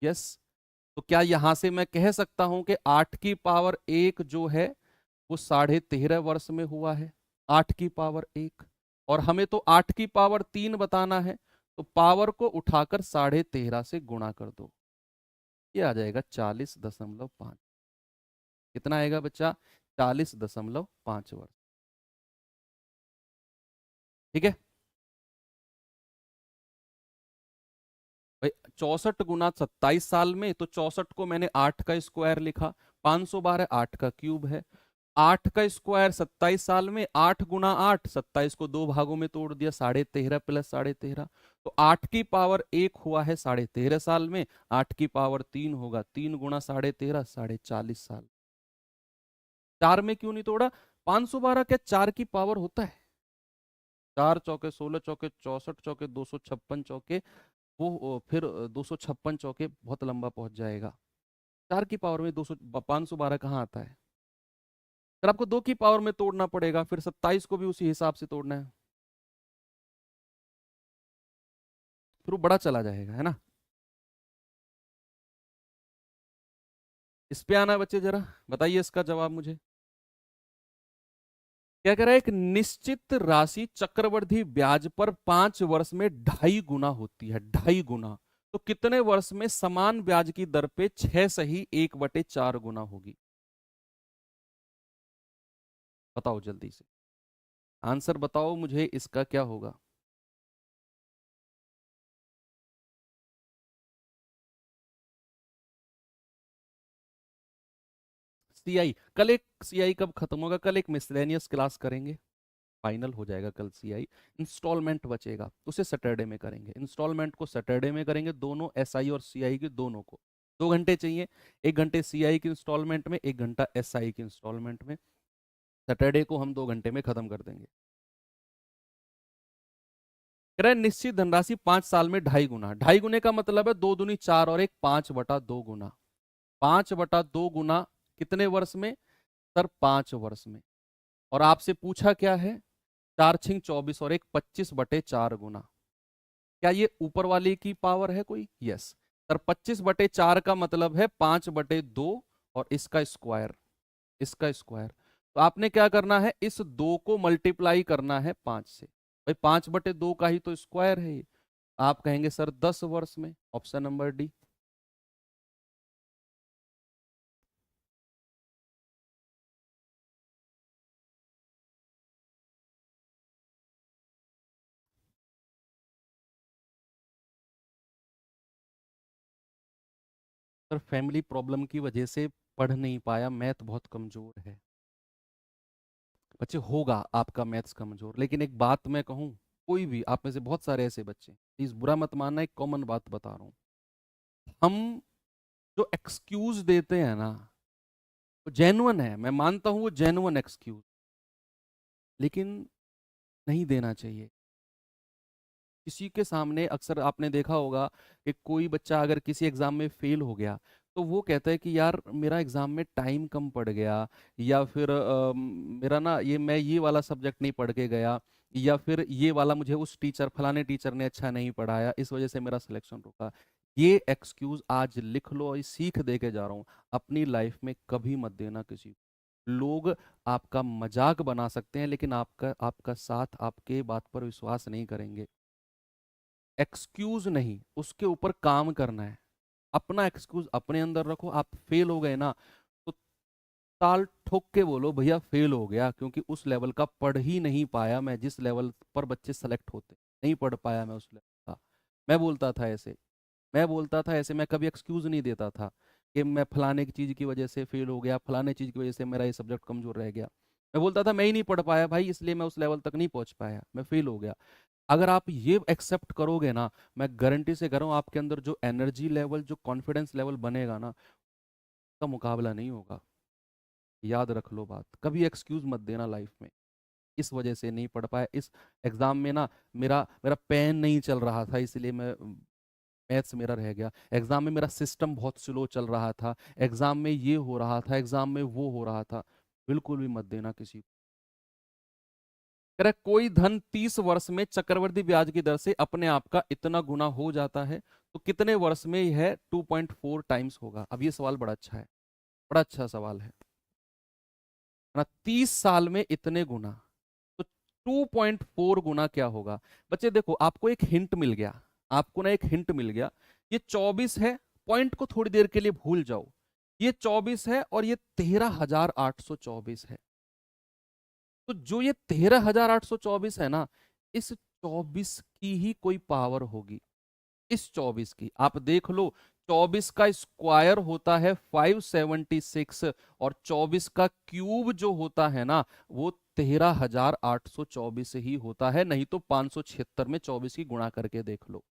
यस। तो क्या यहां से मैं कह सकता हूं कि 8 की पावर 1 जो है वो 13.5 वर्ष में हुआ है, 8 की पावर 1। और हमें तो 8 की पावर 3 बताना है, तो पावर को उठाकर 13.5 से गुणा कर दो, ये आ जाएगा 40.5। कितना आएगा बच्चा? 40.5 वर्ष। ठीक है भाई, 64 गुना 27 साल में, तो 64 को मैंने 8 का स्क्वायर लिखा, 512 8 का क्यूब है। 8 का स्क्वायर 27 साल में, 8 गुना 8, 27 को दो भागों में तोड़ दिया, 13.5 प्लस 13.5। तो 8 की पावर 1 हुआ है 13.5 साल में, 8 की पावर 3 होगा, 3 गुना 13.5, 40.5 साल। 4 में क्यों नहीं तोड़ा? 512 क्या 4 की पावर होता है? 4 चौके 16 चौके 64 चौके 256 चौके, वो फिर 256 चौके बहुत लंबा पहुंच जाएगा। 4 की पावर में 200 512 कहाँ आता है? फिर आपको 2 की पावर में तोड़ना पड़ेगा, फिर 27 को भी उसी हिसाब से तोड़ना है, फिर वो बड़ा चला जाएगा, है ना। इस पे आना है बच्चे, जरा बताइए इसका जवाब मुझे। क्या कह रहा है? एक निश्चित राशि चक्रवृद्धि ब्याज पर 5 वर्ष में 2.5 गुना होती है, 2.5 गुना। तो कितने वर्ष में समान ब्याज की दर पे 6 सही 1/4 गुना होगी? बताओ जल्दी से, आंसर बताओ मुझे, इसका क्या होगा? सीआई कल एक, सीआई कब खत्म होगा? कल एक मिसलेनियस क्लास करेंगे, फाइनल हो जाएगा कल सीआई। इंस्टॉलमेंट बचेगा, उसे सैटरडे में करेंगे, इंस्टॉलमेंट को सैटरडे में करेंगे, दोनों एसआई और सीआई के दोनों को 2 घंटे चाहिए। 1 घंटे सीआई की इंस्टॉलमेंट में, 1 घंटा एसआई की इंस्टॉलमेंट में। सैटरडे को हम 2 घंटे में खत्म कर देंगे। कह रहा है निश्चित धनराशि 5 साल में 2.5 गुना, 2.5 गुने का मतलब है 2 दूनी 4 और 1 5/2 गुना। 5/2 गुना कितने वर्ष में? सर 5 वर्ष में। और आपसे पूछा क्या है? 4×6 = 24 और 1 25/4 गुना। क्या ये ऊपर वाले की पावर है कोई? यस। सर 25/4 का मतलब है 5/2 और इसका स्क्वायर, इसका स्क्वायर। तो आपने क्या करना है, इस 2 को मल्टीप्लाई करना है 5 से। भाई 5/2 का ही तो स्क्वायर है ये। आप कहेंगे सर 10 वर्ष में, option number D. Sir family problem की वजह से पढ़ नहीं पाया, मैथ बहुत कमजोर है। बच्चे होगा आपका मैथ्स कमजोर, लेकिन एक बात मैं कहूं, कोई भी आप में से बहुत सारे ऐसे बच्चे, प्लीज बुरा मत मानना, एक कॉमन बात बता रहा हूं। हम जो एक्सक्यूज देते हैं ना, वो जेन्युइन है, मैं मानता हूं वो जेन्युइन एक्सक्यूज, लेकिन नहीं देना चाहिए। किसी के सामने अक्सर आपने देखा होगा कि कोई बच्चा अगर किसी एग्जाम में फेल हो गया, तो वो कहता है कि यार मेरा एग्जाम में टाइम कम पड़ गया, या फिर मेरा ना ये वाला सब्जेक्ट नहीं पढ़ के गया, या फिर ये वाला मुझे उस टीचर फलाने टीचर ने अच्छा नहीं पढ़ाया, इस वजह से मेरा सिलेक्शन रुका। ये एक्सक्यूज आज लिख लो और ये सीख दे के जा रहा हूँ, अपनी लाइफ में कभी मत देना किसी को। लोग आपका मजाक बना सकते हैं, लेकिन आपका आपका साथ, आपके बात पर विश्वास नहीं करेंगे। एक्सक्यूज नहीं, उसके ऊपर काम करना है। अपना एक्सक्यूज अपने अंदर रखो। आप फेल हो गए ना, तो ताल ठोक के बोलो भैया फेल हो गया, क्योंकि उस लेवल का पढ़ ही नहीं पाया मैं जिस लेवल पर बच्चे सेलेक्ट होते, नहीं पढ़ पाया मैं उस लेवल का। मैं बोलता था ऐसे, मैं बोलता था ऐसे, मैं कभी एक्सक्यूज नहीं देता था कि मैं फलाने की चीज़ की वजह से फेल हो गया, फलाने चीज़ की वजह से मेरा ये सब्जेक्ट कमजोर रह गया। मैं बोलता था मैं ही नहीं पढ़ पाया भाई, इसलिए मैं उस लेवल तक नहीं पहुंच पाया, मैं फेल हो गया। अगर आप ये एक्सेप्ट करोगे ना, मैं गारंटी से कह रहा हूँ आपके अंदर जो एनर्जी लेवल, जो कॉन्फिडेंस लेवल बनेगा ना, का मुकाबला नहीं होगा। याद रख लो बात, कभी एक्सक्यूज मत देना लाइफ में, इस वजह से नहीं पढ़ पाया, इस एग्जाम में ना मेरा मेरा पेन नहीं चल रहा था इसलिए मैं मैथ्स मेरा रह गया, एग्जाम में मेरा सिस्टम बहुत स्लो चल रहा था, एग्जाम में ये हो रहा था, एग्जाम में वो हो रहा था। बिल्कुल भी मत देना किसी को। कह रहा है, कोई धन 30 वर्ष में चक्रवृद्धि ब्याज की दर से अपने आप का इतना गुना हो जाता है, तो कितने वर्ष में यह 2.4 टाइम्स होगा? अब ये सवाल बड़ा अच्छा है, बड़ा अच्छा सवाल है ना। 30 साल में इतने गुना, तो 2.4 गुना क्या होगा? बच्चे देखो, आपको एक हिंट मिल गया, आपको ना एक हिंट मिल गया। ये 24 है, पॉइंट को थोड़ी देर के लिए भूल जाओ, ये 24 है और ये 13,824 है। तो जो ये 13,824 है ना, इस 24 की ही कोई पावर होगी, इस 24 की। आप देख लो, 24 का स्क्वायर होता है 576, और 24 का क्यूब जो होता है ना, वो 13,824 ही होता है, नहीं तो 576 में 24 की गुणा करके देख लो,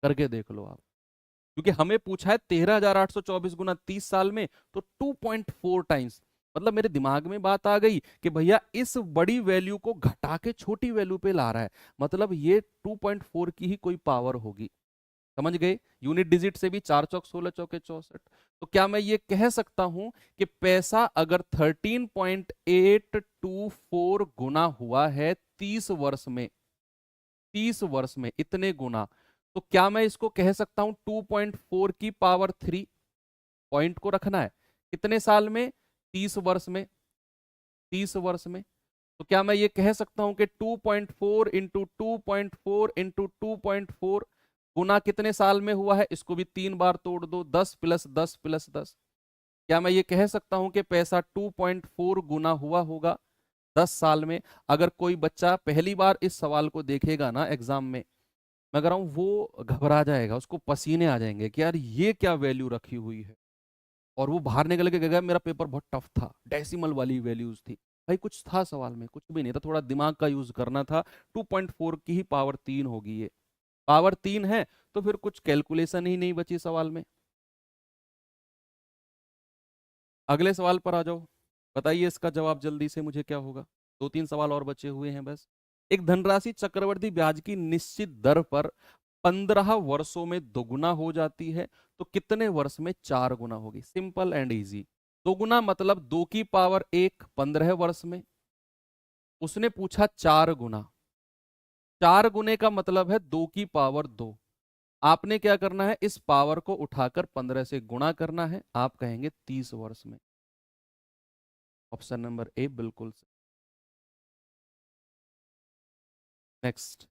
करके देख लो आप। क्योंकि हमें पूछा है 13,824 गुना 30 साल में, तो 2.4 टाइम्स। मतलब मेरे दिमाग में बात आ गई कि भैया इस बड़ी वैल्यू को घटा के छोटी वैल्यू पे ला रहा है, मतलब ये 2.4 की ही कोई पावर होगी। समझ गए? यूनिट डिजिट से भी 4 चौक 16 चौके 64। तो क्या मैं ये कह सकता हूं कि पैसा अगर 13.824 गुना हुआ है 30 वर्ष में, 30 वर्ष में इतने गुना, तो क्या मैं इसको कह सकता हूं 2.4 की पावर 3? पॉइंट को रखना है कितने साल में? 30 वर्ष में, 30 वर्ष में। तो क्या मैं ये कह सकता हूं कि 2.4 इंटू 2.4 इंटू 2.4 गुना कितने साल में हुआ है? इसको भी 3 बार तोड़ दो, 10 प्लस 10 प्लस 10। क्या मैं ये कह सकता हूं कि पैसा 2.4 गुना हुआ होगा 10 साल में? अगर कोई बच्चा पहली बार इस सवाल को देखेगा ना एग्जाम में, मैं कह रहा हूं वो घबरा जाएगा, उसको पसीने आ जाएंगे कि यार ये क्या वैल्यू रखी हुई है, और वो बाहर निकल के कहेगा मेरा पेपर बहुत टफ था, डेसिमल वाली वैल्यूज थी। भाई कुछ था सवाल में? कुछ भी नहीं था, थोड़ा दिमाग का यूज करना था। 2.4 की ही पावर 3 होगी ये, पावर 3 है, तो फिर कुछ कैलकुलेशन ही नहीं बची सवाल में। अगले सवाल पर आ जाओ, बताइए इसका जवाब जल्दी से मुझे क्या होगा। 2-3 सवाल और बचे हुए हैं बस। एक धनराशि चक्रवर्ती ब्याज की निश्चित दर पर 15 वर्षों में दोगुना हो जाती है, तो कितने वर्ष में 4 गुना होगी? Simple and easy. दोगुना मतलब 2 की पावर 1 15 वर्ष में, उसने पूछा 4 गुना, 4 गुने का मतलब है 2 की पावर 2। आपने क्या करना है, इस पावर को उठाकर 15 से गुणा करना है, आप कहेंगे 30 वर्ष में। ऑप्शन नंबर ए बिल्कुल। नेक्स्ट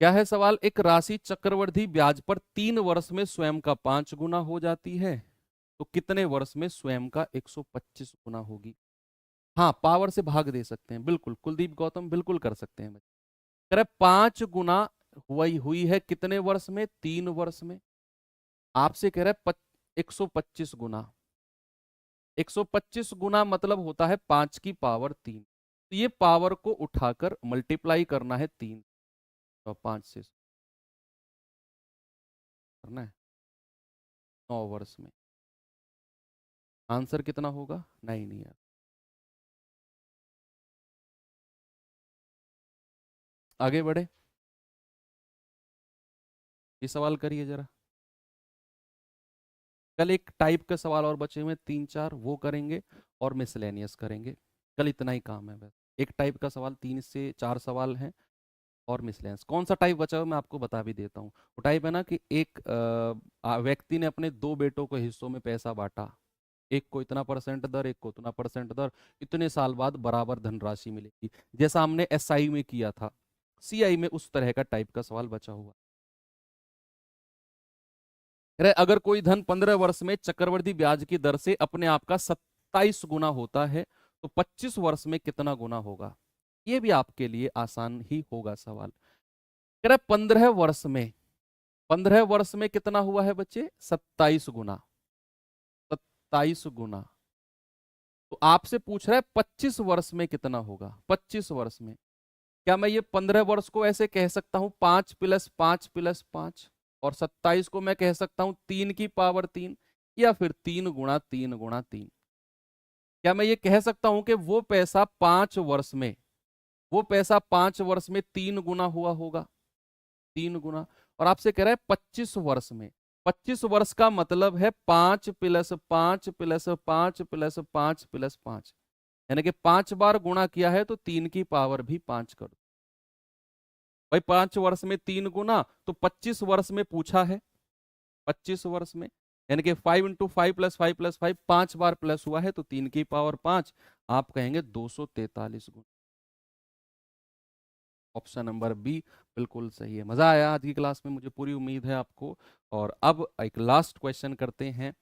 क्या है सवाल? एक राशि चक्रवृद्धि ब्याज पर 3 वर्ष में स्वयं का 5 गुना हो जाती है, तो कितने वर्ष में स्वयं का 125 गुना होगी? हाँ, पावर से भाग दे सकते हैं, बिल्कुल कुलदीप गौतम बिल्कुल कर सकते हैं। कह रहे 5 गुना हुई हुई है कितने वर्ष में? 3 वर्ष में। आपसे कह रहा है 125 गुना, 125 गुना मतलब होता है 5 की पावर 3। तो ये पावर को उठाकर मल्टीप्लाई करना है 3, तो 5 से करना है 9 वर्ष में। आंसर कितना होगा? नहीं यार। आगे बढ़े, ये सवाल करिए जरा। कल एक टाइप के सवाल और बचे हुए 3-4, वो करेंगे और मिसलेनियस करेंगे। कल इतना ही काम है बस। एक टाइप का सवाल, 3 से 4 सवाल हैं, और मिसलेनियस। कौन सा टाइप बचा हुआ मैं आपको बता भी देता हूँ। वो टाइप है ना कि एक व्यक्ति ने अपने 2 बेटों को हिस्सों में पैसा बांटा, एक को इतना परसेंट दर, एक को उतना परसेंट दर, इतने साल बाद बराबर धनराशि मिलेगी, जैसा हमने एसआई में किया था, सीआई में उस तरह का टाइप का सवाल बचा हुआ। अरे अगर कोई धन 15 वर्ष में चक्रवृद्धि ब्याज की दर से अपने आप का 27 गुना होता है तो 25 वर्ष में कितना गुना होगा? ये भी आपके लिए आसान ही होगा सवाल। कह रहे 15 वर्ष में कितना हुआ है बच्चे? 27 गुना। 27 गुना। तो आपसे पूछ रहा है 25 वर्ष में कितना होगा? 25 वर्ष में क्या मैं ये 15 वर्ष को ऐसे कह सकता हूं 5 + 5 + 5, और 27 को मैं कह सकता हूं 3 की पावर 3, या फिर 3 गुणा 3 गुणा 3? क्या मैं ये कह सकता हूं कि वो पैसा 5 वर्ष में, वो पैसा 5 वर्ष में 3 गुना हुआ होगा? 3 गुना। और आपसे कह रहा है 25 वर्ष में। 25 वर्ष का मतलब है 5 + 5 + 5 + 5 + 5, यानी कि 5 बार गुणा किया है तो 3 की पावर भी 5 कर दो। भाई 5 वर्ष में 3 गुना, तो 25 वर्ष में पूछा है। 25 वर्ष में यानी कि 5 × 5 + 5 + 5, 5 बार प्लस हुआ है तो 3 की पावर 5, आप कहेंगे 243 गुना। ऑप्शन नंबर बी बिल्कुल सही है। मजा आया आज की क्लास में, मुझे पूरी उम्मीद है आपको। और अब एक लास्ट क्वेश्चन करते हैं।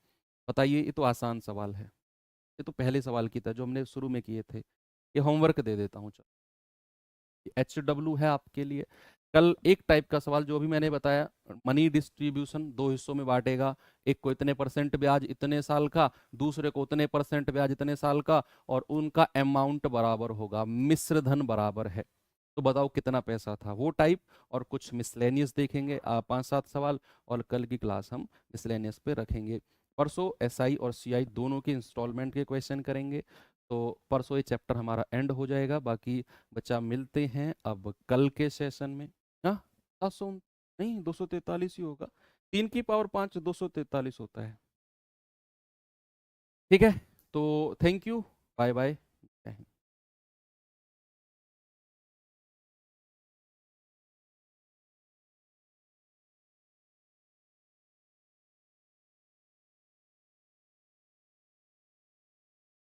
बताइए, ये तो आसान सवाल है, ये तो पहले सवाल की था जो हमने शुरू में किए थे। ये होमवर्क दे देता हूँ। HW है आपके लिए। कल एक टाइप का सवाल जो अभी मैंने बताया, मनी डिस्ट्रीब्यूशन 2 हिस्सों में बांटेगा। एक को इतने % ब्याज इतने साल का, दूसरे को उतने % ब्याज इतने साल का, और उनका अमाउंट बराबर होगा, मिश्र धन बराबर है। तो बताओ कितना पैसा था, वो टाइप। और कुछ मिसलेनियस देखेंगे 5-7 सवाल, और कल की क्लास हम मिसलेनियस पे रखेंगे। परसों SI और CI दोनों के इंस्टॉलमेंट के क्वेश्चन करेंगे। तो परसों ये चैप्टर हमारा एंड हो जाएगा। बाकी बच्चा मिलते हैं अब कल के सेशन में। हाँ, 700 नहीं, 243 ही होगा। 3 की पावर 5 243 होता है। ठीक है, तो थैंक यू, बाय बाय।